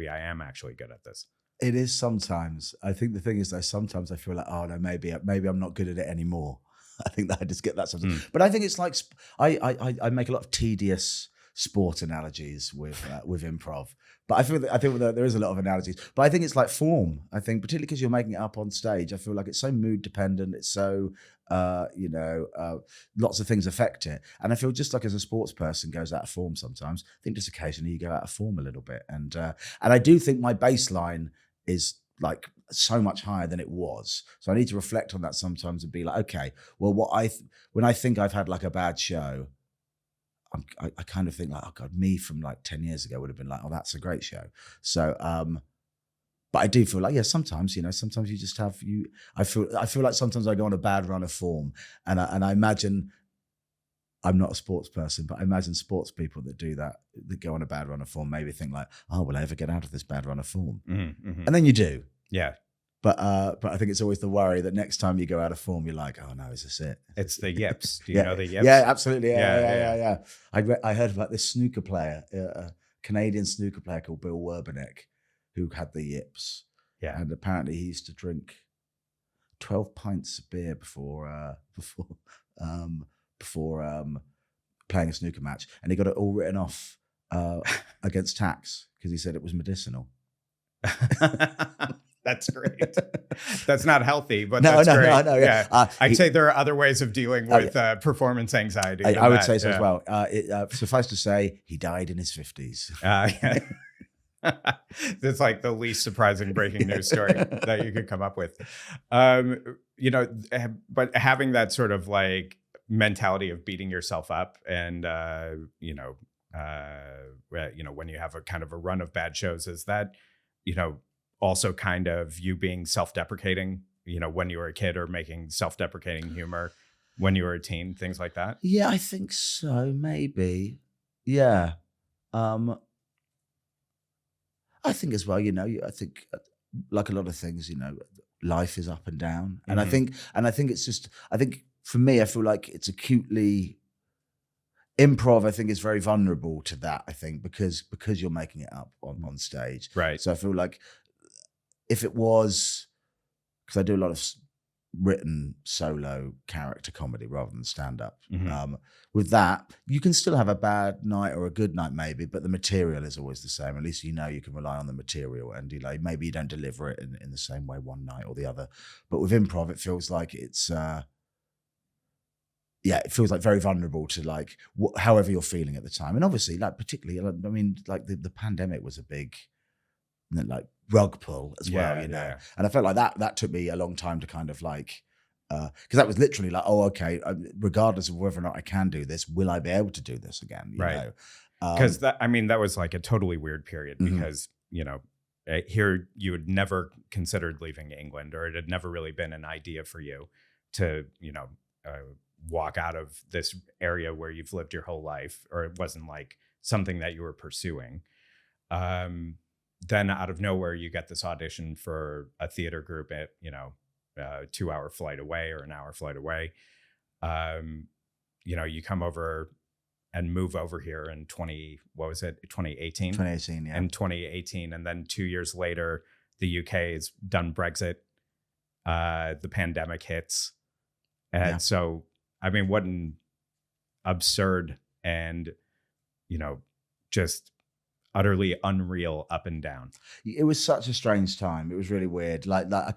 I am actually good at this. It is sometimes. I think the thing is, though, sometimes I feel like, oh no, maybe I'm not good at it anymore. I think that I just get that sometimes. But I think it's like I make a lot of tedious sport analogies with improv. But I think that there is a lot of analogies. But I think it's like form. I think particularly because you're making it up on stage, I feel like it's so mood dependent. It's so lots of things affect it. And I feel just like as a sports person goes out of form sometimes, I think just occasionally you go out of form a little bit. And I do think my baseline is like so much higher than it was. So I need to reflect on that sometimes and be like, okay, well, when I think I've had like a bad show, I kind of think like, oh God, me from like 10 years ago would have been like, oh, that's a great show. So, but I do feel like, yeah, sometimes you just have I feel like sometimes I go on a bad run of form, and I imagine, I'm not a sports person, but I imagine sports people that do that go on a bad run of form maybe think like, oh, will I ever get out of this bad run of form? Mm-hmm. And then you do. Yeah. But I think it's always the worry that next time you go out of form, you're like, oh no, is this it? It's the yips. Do you know the yips? Yeah, absolutely. Yeah. I heard about this snooker player, a Canadian snooker player called Bill Werbenek, who had the yips. Yeah. And apparently he used to drink 12 pints of beer before playing a snooker match, and he got it all written off against tax because he said it was medicinal. That's great. That's not healthy, but no, that's great. No. Yeah. I'd say there are other ways of dealing with performance anxiety. I would say so as well. Suffice to say, he died in his 50s. That's like the least surprising breaking news story that you could come up with. But having that sort of like mentality of beating yourself up and, when you have a kind of a run of bad shows, is that, also kind of you being self-deprecating, when you were a kid, or making self-deprecating humor when you were a teen, things like that? Yeah, I think so. Maybe. Yeah. I think as well, I think like a lot of things, life is up and down. And Mm-hmm. I think for me, I feel like it's acutely improv. I think is very vulnerable to that. I think because you're making it up on stage. Right. So I feel like if it was, because I do a lot of written solo character comedy rather than stand-up. Mm-hmm. With that, you can still have a bad night or a good night maybe, but the material is always the same. At least you can rely on the material, and maybe you don't deliver it in the same way one night or the other. But with improv, it feels like it's it feels like very vulnerable to like however you're feeling at the time. And obviously, like particularly, I mean, like the pandemic was a big like rug pull as well, Yeah. And I felt like that took me a long time to kind of like, because that was literally like, oh, okay, regardless of whether or not I can do this, will I be able to do this again? You know? Because that was like a totally weird period because, here you had never considered leaving England, or it had never really been an idea for you to, walk out of this area where you've lived your whole life, or it wasn't like something that you were pursuing. Then out of nowhere, you get this audition for a theater group at, a 2-hour flight away or an hour flight away. You come over and move over here in 2018? 2018, yeah. In 2018. And then 2 years later, the UK has done Brexit. The pandemic hits. And so, I mean, what an absurd and, just utterly unreal up and down. It was such a strange time. It was really weird. Like I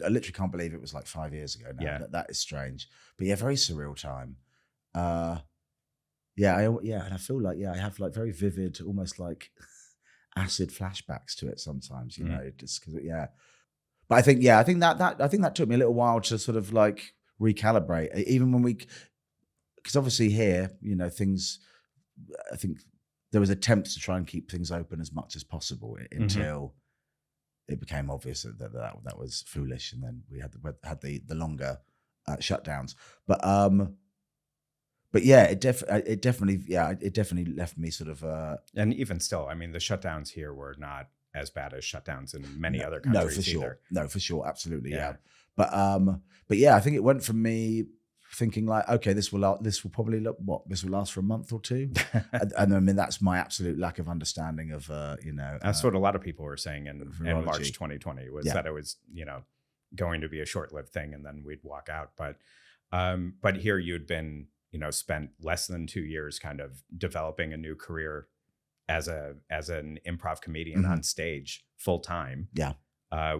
literally can't believe it was like 5 years ago now. Yeah. That is strange. But yeah, very surreal time. And I feel like I have like very vivid, almost like acid flashbacks to it sometimes. Just because But I think that took me a little while to sort of like recalibrate. Even when because obviously here, things. I think there was attempts to try and keep things open as much as possible until it became obvious that was foolish, and then we had the longer shutdowns. But yeah, it definitely left me sort of. And even still, I mean, the shutdowns here were not as bad as shutdowns in many other countries. No, for sure. Either. No, for sure, absolutely, yeah. But yeah, I think it went from me thinking like, okay, this will last for a month or two, and I mean that's my absolute lack of understanding of That's what a lot of people were saying in March 2020 was that it was going to be a short-lived thing, and then we'd walk out. But here you'd been spent less than 2 years kind of developing a new career as an improv comedian on stage full time. Yeah.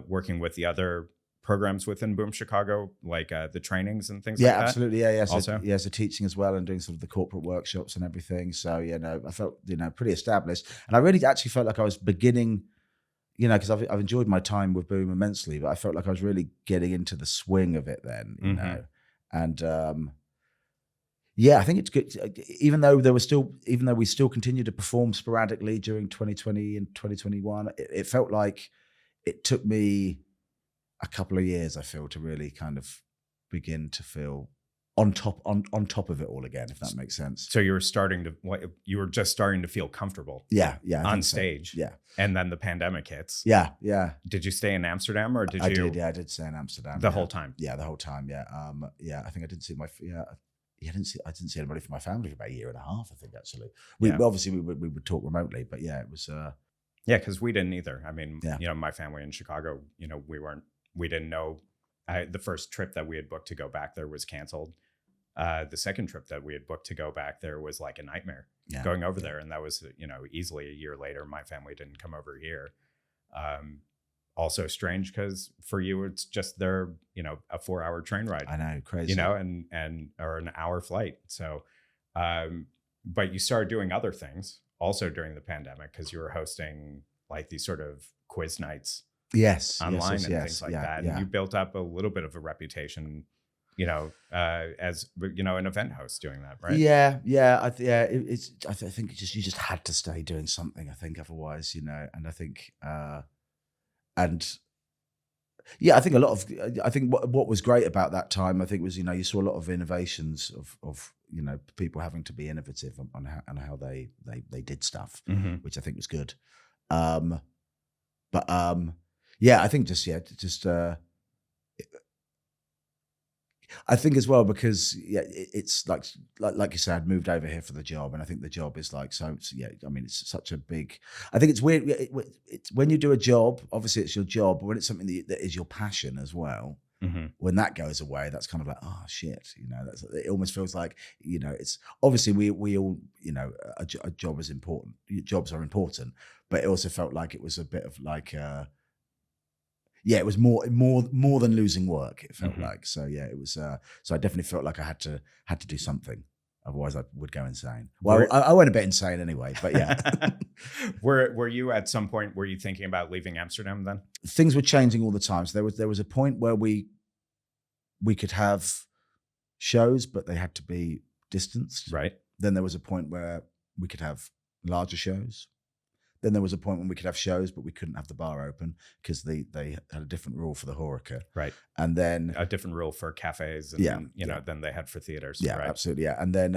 Working with the other programs within Boom Chicago, like the trainings and things Yeah, like that. absolutely. Yeah, yeah. So, Also? yeah, so teaching as well and doing sort of the corporate workshops and everything. So, I felt, pretty established. And I really actually felt like I was beginning, because I've enjoyed my time with Boom immensely, but I felt like I was really getting into the swing of it then, know. And I think it's good. Even though we still continued to perform sporadically during 2020 and 2021, it felt like it took me a couple of years, I feel, to really kind of begin to feel on top of it all again, if that makes sense. So you were just starting to feel comfortable. Yeah, on stage. So. Yeah. And then the pandemic hits. Yeah, yeah. Did you stay in Amsterdam or did you? I did stay in Amsterdam. The whole time? Yeah, the whole time, yeah. I think I didn't see I didn't see anybody from my family for about a year and a half, I think, actually. We would talk remotely, but yeah, it was... Yeah, because we didn't either. I mean, yeah. My family in Chicago, we didn't know. The first trip that we had booked to go back there was canceled. The second trip that we had booked to go back there was like a nightmare going over there. And that was, easily a year later. My family didn't come over here. Also strange because for you, it's just a 4-hour train ride. I know, crazy. And or an hour flight. So, but you started doing other things also during the pandemic because you were hosting like these sort of quiz nights. Yes, online and things like that. Yeah. And you built up a little bit of a reputation, as an event host doing that, right? Yeah, yeah. I think you just had to stay doing something. I think otherwise, and I think, I think what was great about that time, I think was, you saw a lot of innovations of people having to be innovative on how they did stuff, which I think was good. I think I think as well because it's like you said, I'd moved over here for the job, and I think the job is like so. I mean, it's such a big. I think it's weird. It's when you do a job, obviously it's your job, but when it's something that is your passion as well. When that goes away, that's kind of like, oh shit, it almost feels like, it's obviously we all, a job is important. Jobs are important, but it also felt like it was a bit of like, it was more than losing work. It felt like, so it was. So I definitely felt like I had to do something. Otherwise, I would go insane. Well, I went a bit insane anyway, but yeah. Were you at some point, were you thinking about leaving Amsterdam then? Things were changing all the time. So there was a point where we could have shows, but they had to be distanced. Right. Then there was a point where we could have larger shows. Then there was a point when we could have shows, but we couldn't have the bar open because they had a different rule for the Horeca. Right. And then a different rule for cafes and than they had for theaters. Yeah, right? Absolutely. Yeah. And then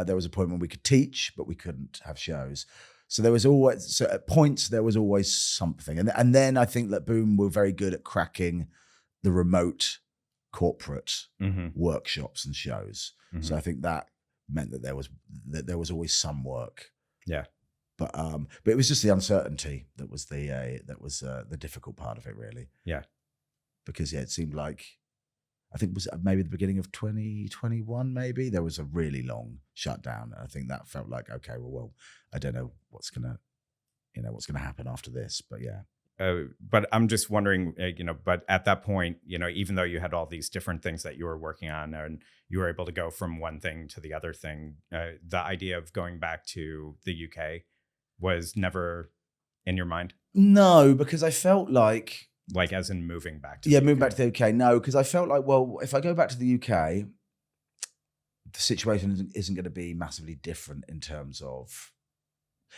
there was a point when we could teach, but we couldn't have shows. So there was always, at points there was always something. And then I think that Boom were very good at cracking the remote corporate workshops and shows. So I think that meant that there was always some work. Yeah. But it was just the uncertainty that was the difficult part of it, really. Yeah. Because it seemed like, I think it was maybe the beginning of 2021, maybe there was a really long shutdown. And I think that felt like, okay, well, I don't know what's gonna happen after this, but yeah. But I'm just wondering, but at that point, even though you had all these different things that you were working on and you were able to go from one thing to the other thing, the idea of going back to the UK was never in your mind? No, because I felt like as in moving back to the UK. Moving back to the UK. No, because I felt like, well, if I go back to the UK, the situation isn't going to be massively different in terms of,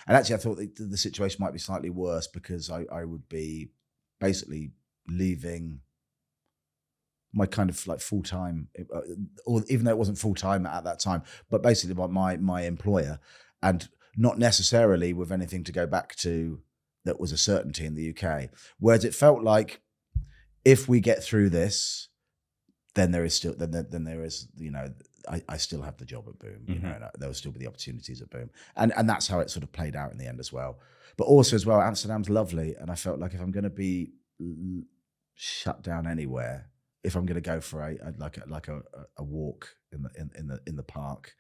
and actually I thought the situation might be slightly worse because I would be basically leaving my kind of like full-time, or even though it wasn't full-time at that time, but basically my employer, and not necessarily with anything to go back to that was a certainty in the UK. Whereas it felt like if we get through this, then there is still, then there is, I still have the job at Boom, and there will still be the opportunities at Boom. And that's how it sort of played out in the end as well. But also as well, Amsterdam's lovely. And I felt like if I'm going to be shut down anywhere, if I'm going to go for a walk in the park,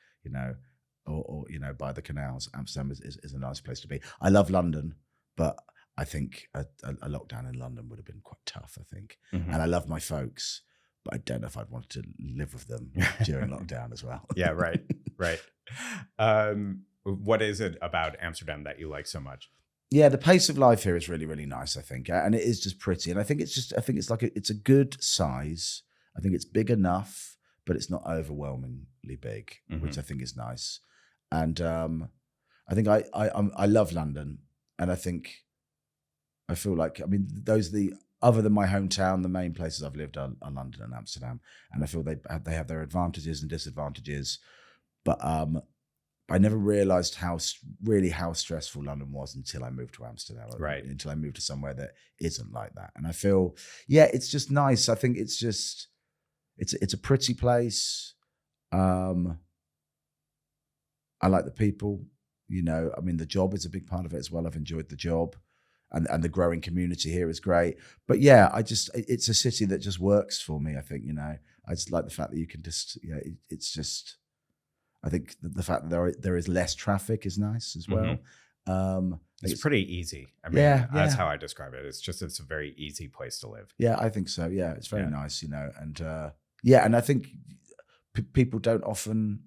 or by the canals, Amsterdam is a nice place to be. I love London, but I think a lockdown in London would have been quite tough, I think. Mm-hmm. And I love my folks, but I don't know if I'd want to live with them during lockdown as well. Yeah, right. What is it about Amsterdam that you like so much? Yeah, the pace of life here is really, really nice, I think. And it is just pretty. And I think it's like it's a good size. I think it's big enough, but it's not overwhelmingly big, Mm-hmm. which I think is nice. And I think I love London. And I feel like, those are other than my hometown, the main places I've lived are London and Amsterdam. And I feel they have their advantages and disadvantages. But I never realized how stressful London was until I moved to Amsterdam. Right. Until I moved to somewhere that isn't like that. And I feel, it's just nice. I think it's just, it's a pretty place. I like the people, the job is a big part of it as well. I've enjoyed the job, and the growing community here is great. But it's a city that just works for me. I think, I just like the fact that you can just, it's just, I think the fact that there is less traffic is nice as well. Mm-hmm. It's pretty easy. That's how I describe it. It's a very easy place to live. Yeah, I think so. Yeah, it's very nice, and and I think people don't often.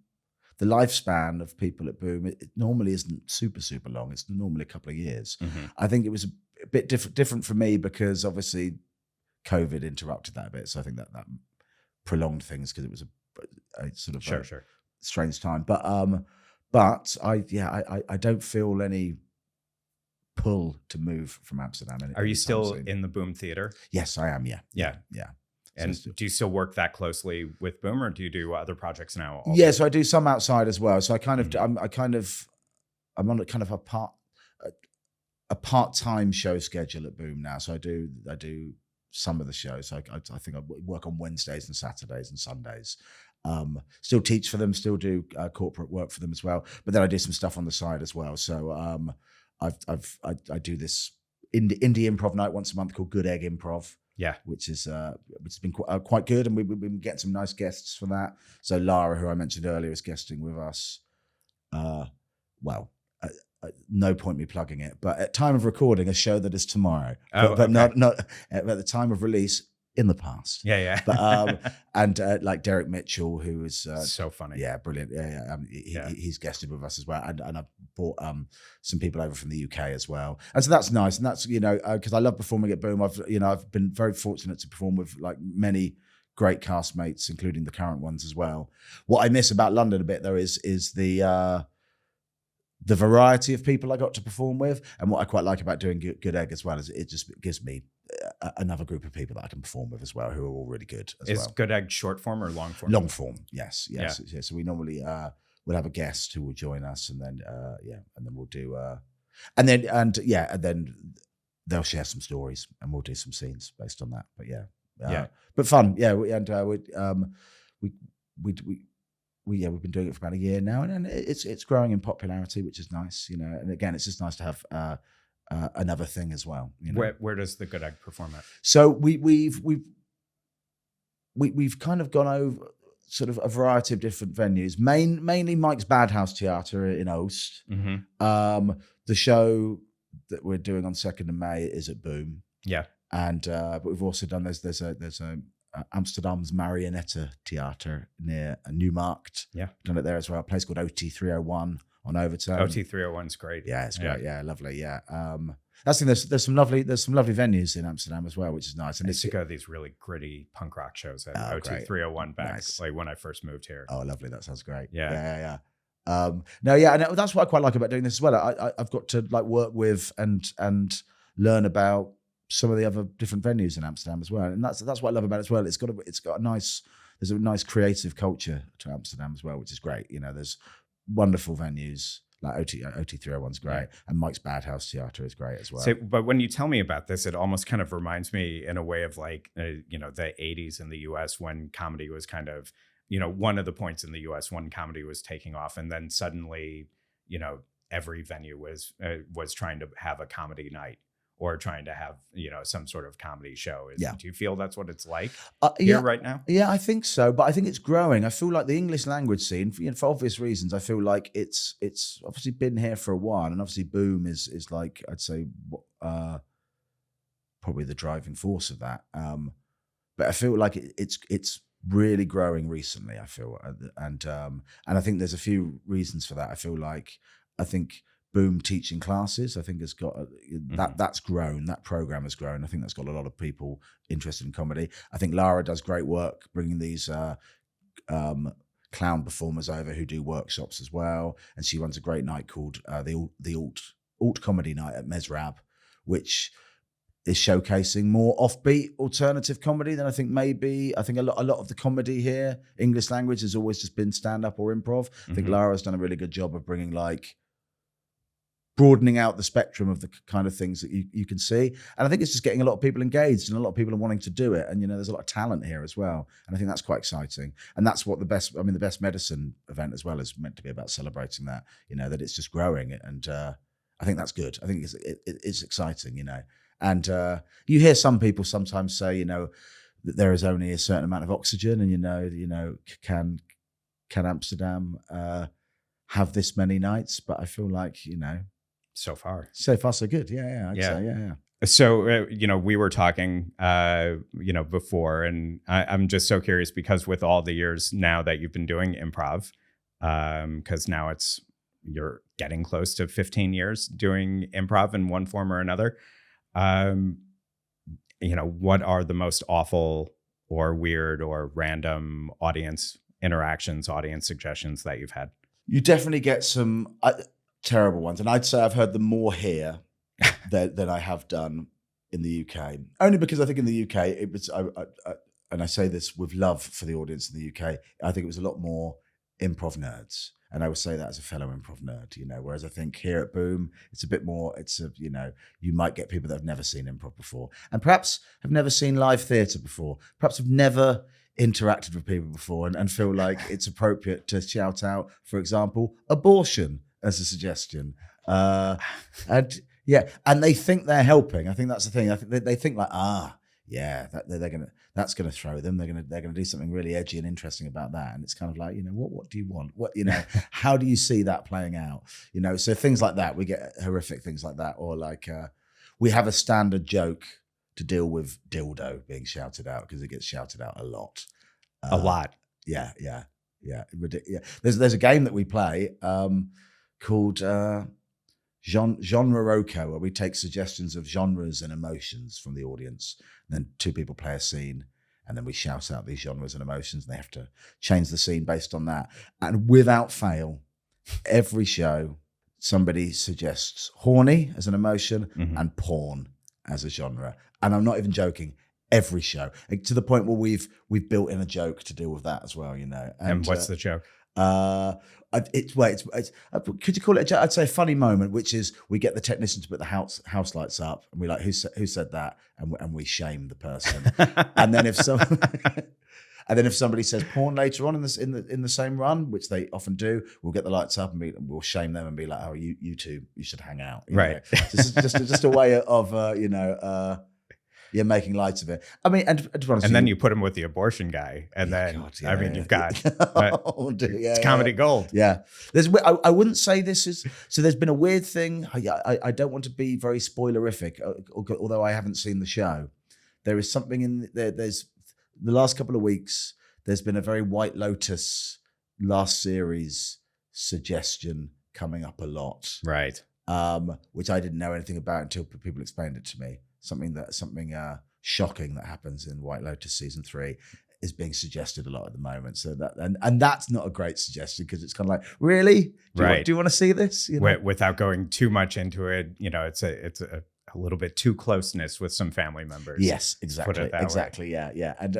The lifespan of people at Boom, it normally isn't super, super long. It's normally a couple of years. Mm-hmm. I think it was a bit different for me because obviously COVID interrupted that a bit. So I think that prolonged things because it was a sort of sure. strange time. But I don't feel any pull to move from Amsterdam. Are you still in the Boom Theater? Yes, I am. Yeah. And do you still work that closely with Boom, or do you do other projects now also? Yeah, so I do some outside as well. So I kind of, Mm-hmm. I'm on a kind of a part-time show schedule at Boom now. So I do some of the shows. I think I work on Wednesdays and Saturdays and Sundays. Still teach for them, still do corporate work for them as well. But then I do some stuff on the side as well. So I do this indie improv night once a month called Good Egg Improv. Yeah, which has been quite good, and we've been getting some nice guests for that. So Lara, who I mentioned earlier, is guesting with us. No point me plugging it, but at time of recording, a show that is tomorrow, but not at the time of release in the past. Yeah. But and like Derek Mitchell, who is so funny. Yeah, brilliant. He's guested with us as well, and I've brought some people over from the UK as well, and so that's nice. And that's because I love performing at Boom. I've been very fortunate to perform with like many great castmates, including the current ones as well. What I miss about London a bit though is the variety of people I got to perform with, and what I quite like about doing Good Egg as well is it just gives me another group of people that I can perform with as well, who are all really good as well. Is Good Egg short form or long form? Long form, yes. Yeah. So we normally we'll have a guest who will join us, and then and then we'll do and then they'll share some stories, and we'll do some scenes based on that. But but fun, we've been doing it for about a year now, and it's growing in popularity, which is nice, And again, it's just nice to have another thing as well. Where does the Good Egg perform at? So we've kind of gone over sort of a variety of different venues. Mainly Mike's Bad House Theatre in Oost. Mm-hmm. The show that we're doing on 2nd of May is at Boom. Yeah, and but we've also done there's a Amsterdam's Marionette Theatre near Newmark. Yeah, done it there as well. A place called OT 301 on Overton. OT 301 is great. Yeah, it's great. Yeah, lovely. Yeah, that's the thing. There's some lovely venues in Amsterdam as well, which is nice. And I used to go to these really gritty punk rock shows at OT 301 back like when I first moved here. Oh, lovely. That sounds great. Yeah. And that's what I quite like about doing this as well. I've got to like work with and learn about some of the other different venues in Amsterdam as well, and that's what I love about it as well. There's a nice creative culture to Amsterdam as well, which is great. There's wonderful venues like OT 301's great, and Mike's Bad House Theatre is great as well. So, but when you tell me about this, it almost kind of reminds me in a way of like the 80s in the US when comedy was kind of one of the points in the US when comedy was taking off, and then suddenly every venue was trying to have a comedy night or trying to have, some sort of comedy show. Yeah. Do you feel that's what it's like yeah, here right now? Yeah, I think so. But I think it's growing. I feel like the English language scene, for obvious reasons, I feel like it's obviously been here for a while. And obviously Boom is like, I'd say, probably the driving force of that. But I feel like it's really growing recently, I feel. And I think there's a few reasons for that. I think Boom teaching classes, I think has got that's grown. That program has grown. I think that's got a lot of people interested in comedy. I think Lara does great work bringing these clown performers over who do workshops as well. And she runs a great night called the Alt Comedy Night at Mesrab, which is showcasing more offbeat alternative comedy than I think a lot of the comedy here, English language, has always just been stand-up or improv. I think Lara's done a really good job of bringing broadening out the spectrum of the kind of things that you can see. And I think it's just getting a lot of people engaged and a lot of people are wanting to do it. And, there's a lot of talent here as well. And I think that's quite exciting. And that's what the Best Medicine event as well is meant to be about, celebrating that, that it's just growing. And I think that's good. I think it's exciting, And you hear some people sometimes say, that there is only a certain amount of oxygen and, can Amsterdam have this many nights? But I feel like, So far so good. Yeah. I'd say, yeah. So, we were talking, before, and I'm just so curious because with all the years now that you've been doing improv, because now you're getting close to 15 years doing improv in one form or another. What are the most awful or weird or random audience interactions, audience suggestions that you've had? You definitely get some terrible ones. And I'd say I've heard them more here than I have done in the UK. Only because I think in the UK, it was, and I say this with love for the audience in the UK, I think it was a lot more improv nerds. And I would say that as a fellow improv nerd, whereas I think here at Boom, it's a bit more, you might get people that have never seen improv before and perhaps have never seen live theatre before, perhaps have never interacted with people before and feel like it's appropriate to shout out, for example, abortion as a suggestion. And they think they're helping. I think that's the thing. I think they think like, that's gonna throw them. They're gonna do something really edgy and interesting about that. And it's kind of like, what do you want? How do you see that playing out? So things like that, we get horrific things like that, or like we have a standard joke to deal with dildo being shouted out because it gets shouted out a lot. A lot. Yeah. There's a game that we play called Genre Roco, where we take suggestions of genres and emotions from the audience. And then two people play a scene, and then we shout out these genres and emotions, and they have to change the scene based on that. And without fail, every show, somebody suggests horny as an emotion and porn as a genre. And I'm not even joking. Every show, to the point where we've built in a joke to deal with that as well, And what's the joke? It's could you call it a joke? I'd say a funny moment, which is we get the technician to put the house lights up, and we like who said that, and we shame the person. And then if somebody says porn later on in the same run, which they often do, we'll get the lights up and we'll shame them and be like, oh, you two, you should hang out, right? So it's just a way of making light of it. I mean, and to be honest, then you put him with the abortion guy, and you've got it's comedy gold. Yeah, I wouldn't say this is. So there's been a weird thing. I don't want to be very spoilerific, although I haven't seen the show. There is something in there. There's the last couple of weeks. There's been a very White Lotus last series suggestion coming up a lot, right? Which I didn't know anything about until people explained it to me. Something shocking that happens in White Lotus season 3 is being suggested a lot at the moment. So that and that's not a great suggestion because it's kind of like, really? Do you want to see this? Without going too much into it, it's a little bit too closeness with some family members. Yes, exactly. Yeah. And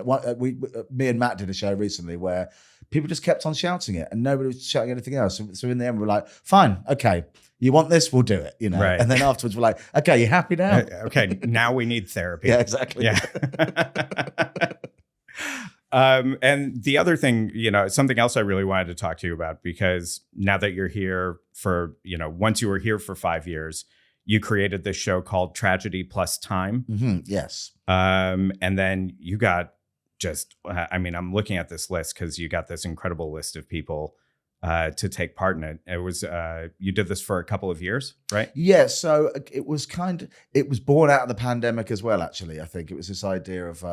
me and Matt did a show recently where people just kept on shouting it and nobody was shouting anything else. So in the end, we're like, fine, okay. You want this? We'll do it, Right. And then afterwards, we're like, okay, you happy now? Okay, now we need therapy. Yeah, exactly. Yeah. And the other thing, something else I really wanted to talk to you about, because now that you're here for, once you were here for 5 years, you created this show called Tragedy Plus Time. Yes. And then you got I'm looking at this list because you got this incredible list of people to take part in it. It was, you did this for a couple of years, right? Yeah. So it was born out of the pandemic as well, actually. I think it was this idea of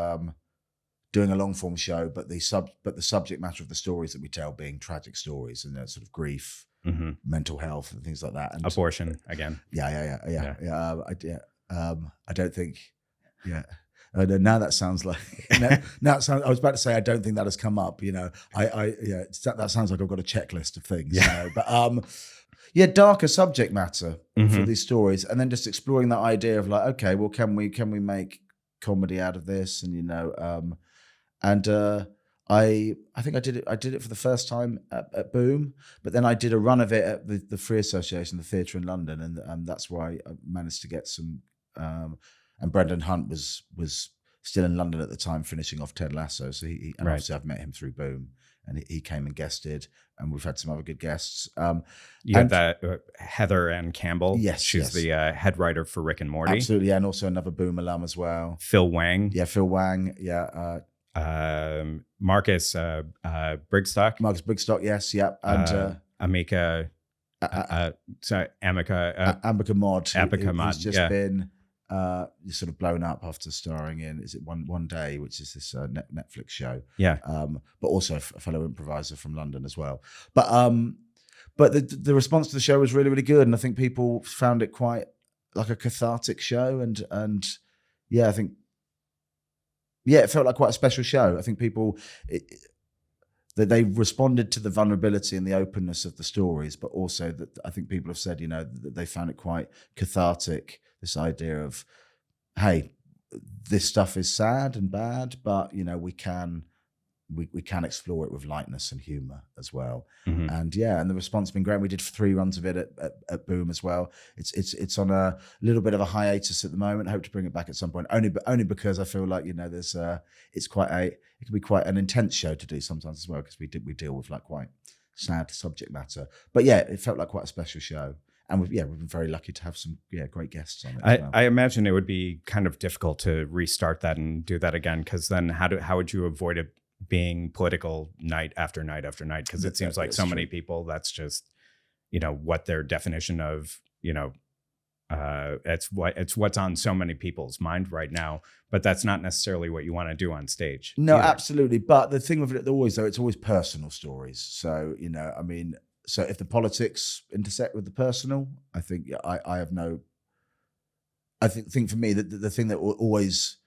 doing a long form show, but the subject matter of the stories that we tell being tragic stories and sort of grief, mental health and things like that. And abortion again. Yeah. I don't think, now that sounds like, now it sounds, I was about to say, I don't think that has come up, that sounds like I've got a checklist of things, but darker subject matter for these stories. And then just exploring that idea of like, okay, well, can we make comedy out of this? And, I think I did it for the first time at Boom, but then I did a run of it at the Free Association, the theatre in London, and that's where I managed to get some. And Brendan Hunt was still in London at the time, finishing off Ted Lasso. So obviously I've met him through Boom, and he came and guested, and we've had some other good guests. You had that Heather Ann Campbell. Yes, she's the head writer for Rick and Morty. Absolutely, and also another Boom alum as well. Phil Wang. Yeah, Phil Wang. Yeah. Marcus Brigstock. Marcus Brigstock, yes, yeah. And Amika Ambika Mod. Who's just been sort of blown up after starring in, is it One Day, which is this Netflix show. Yeah. But also a fellow improviser from London as well. But the response to the show was really, really good. And I think people found it quite like a cathartic show. And yeah, I think, it felt like quite a special show. I think people, that they responded to the vulnerability and the openness of the stories, but also that I think people have said, that they found it quite cathartic, this idea of, hey, this stuff is sad and bad, but, we can explore it with lightness and humor as well. And and the response has been great. We did 3 runs of it at Boom as well. It's on a little bit of a hiatus at the moment. I hope to bring it back at some point, only because I feel like, there's it can be quite an intense show to do sometimes as well, because we deal with like quite sad subject matter. But yeah, it felt like quite a special show. And we've been very lucky to have some great guests on it as well. I imagine it would be kind of difficult to restart that and do that again, because then how would you avoid it being political night after night after night? Because it seems like so many people, that's just what their definition of it's what's on so many people's mind right now, but that's not necessarily what you want to do on stage. No, either. Absolutely. But the thing with it it's always personal stories. So so if the politics intersect with the personal, I think I think for me the thing that will always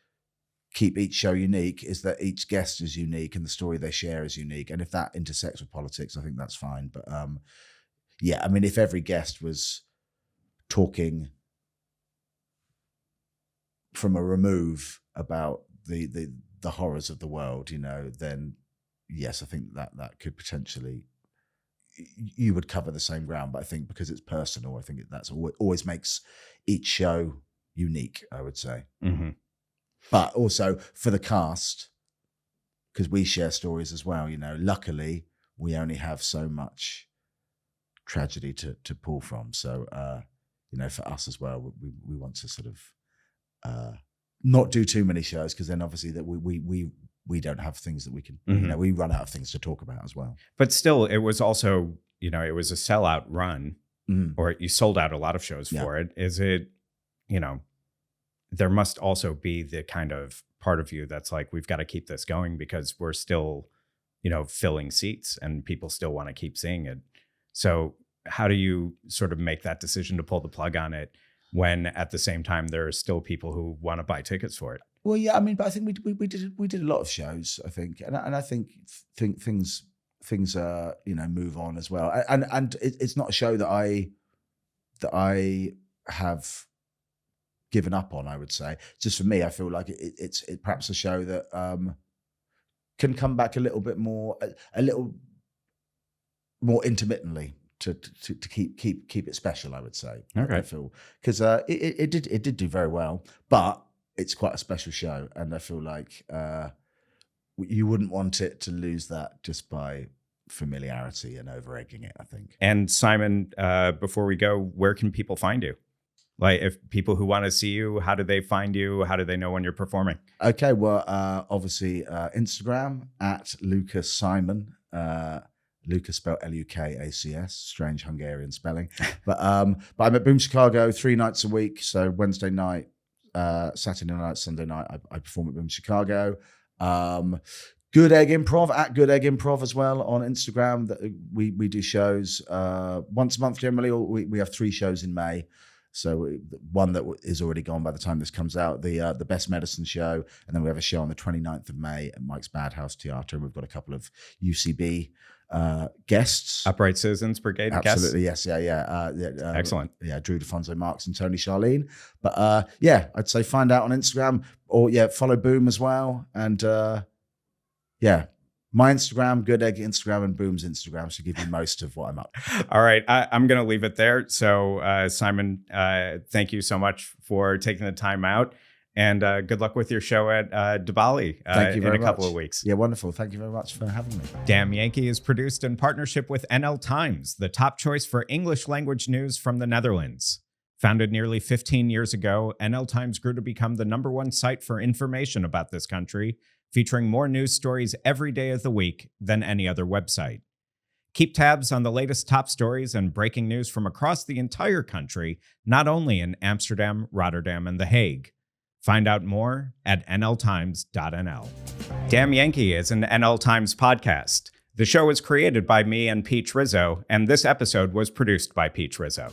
keep each show unique is that each guest is unique and the story they share is unique. And if that intersects with politics, I think that's fine. But if every guest was talking from a remove about the horrors of the world, then yes, I think that could potentially, you would cover the same ground. But I think because it's personal, I think that's always makes each show unique, I would say. But also for the cast, because we share stories as well, luckily we only have so much tragedy to pull from. So, for us as well, we want to sort of not do too many shows, because then obviously that we don't have things that we can, we run out of things to talk about as well. But still, it was also, it was a sellout run, or you sold out a lot of shows for it. Is it, there must also be the kind of part of you that's like, we've got to keep this going because we're still, filling seats and people still want to keep seeing it. So how do you sort of make that decision to pull the plug on it when at the same time there are still people who want to buy tickets for it? Well, yeah, but I think we did a lot of shows, I think, and I think things move on as well. And it's not a show that I have given up on, I would say. Just for me, I feel like it's perhaps a show that can come back a little more intermittently to keep it special, I would say. Okay. I feel, because it did do very well, but it's quite a special show, and I feel like you wouldn't want it to lose that just by familiarity and over-egging it, I think. And Simon, before we go, where can people find you? Like, if people who want to see you, how do they find you? How do they know when you're performing? Okay, well, obviously Instagram at Lucas Simon. Lucas spelled Lukacs, strange Hungarian spelling. But I'm at Boom Chicago 3 nights a week. So Wednesday night, Saturday night, Sunday night, I perform at Boom Chicago. Good Egg Improv at Good Egg Improv as well on Instagram. We do shows once a month generally. We have 3 shows in May. So one that is already gone by the time this comes out, the Best Medicine show. And then we have a show on the 29th of May at Mike's Bad House Theatre. We've got a couple of UCB guests. Upright Citizens Brigade Absolutely, guests? yes, yeah. Excellent. Yeah, Drew DeFonso Marks and Tony Charlene. But yeah, I'd say find out on Instagram or follow Boom as well. And yeah, my Instagram, Good Egg Instagram, and Boom's Instagram should give you most of what I'm up. All right. I'm going to leave it there. So, Simon, thank you so much for taking the time out. And good luck with your show at Diwali Thank you very in a couple much. of weeks. Yeah, wonderful. Thank you very much for having me. Damn Yankee is produced in partnership with NL Times, the top choice for English language news from the Netherlands. Founded nearly 15 years ago, NL Times grew to become the #1 site for information about this country, featuring more news stories every day of the week than any other website. Keep tabs on the latest top stories and breaking news from across the entire country, not only in Amsterdam, Rotterdam, and The Hague. Find out more at nltimes.nl. Damn Yankee is an NL Times podcast. The show was created by me and Peach Rizzo, and this episode was produced by Peach Rizzo.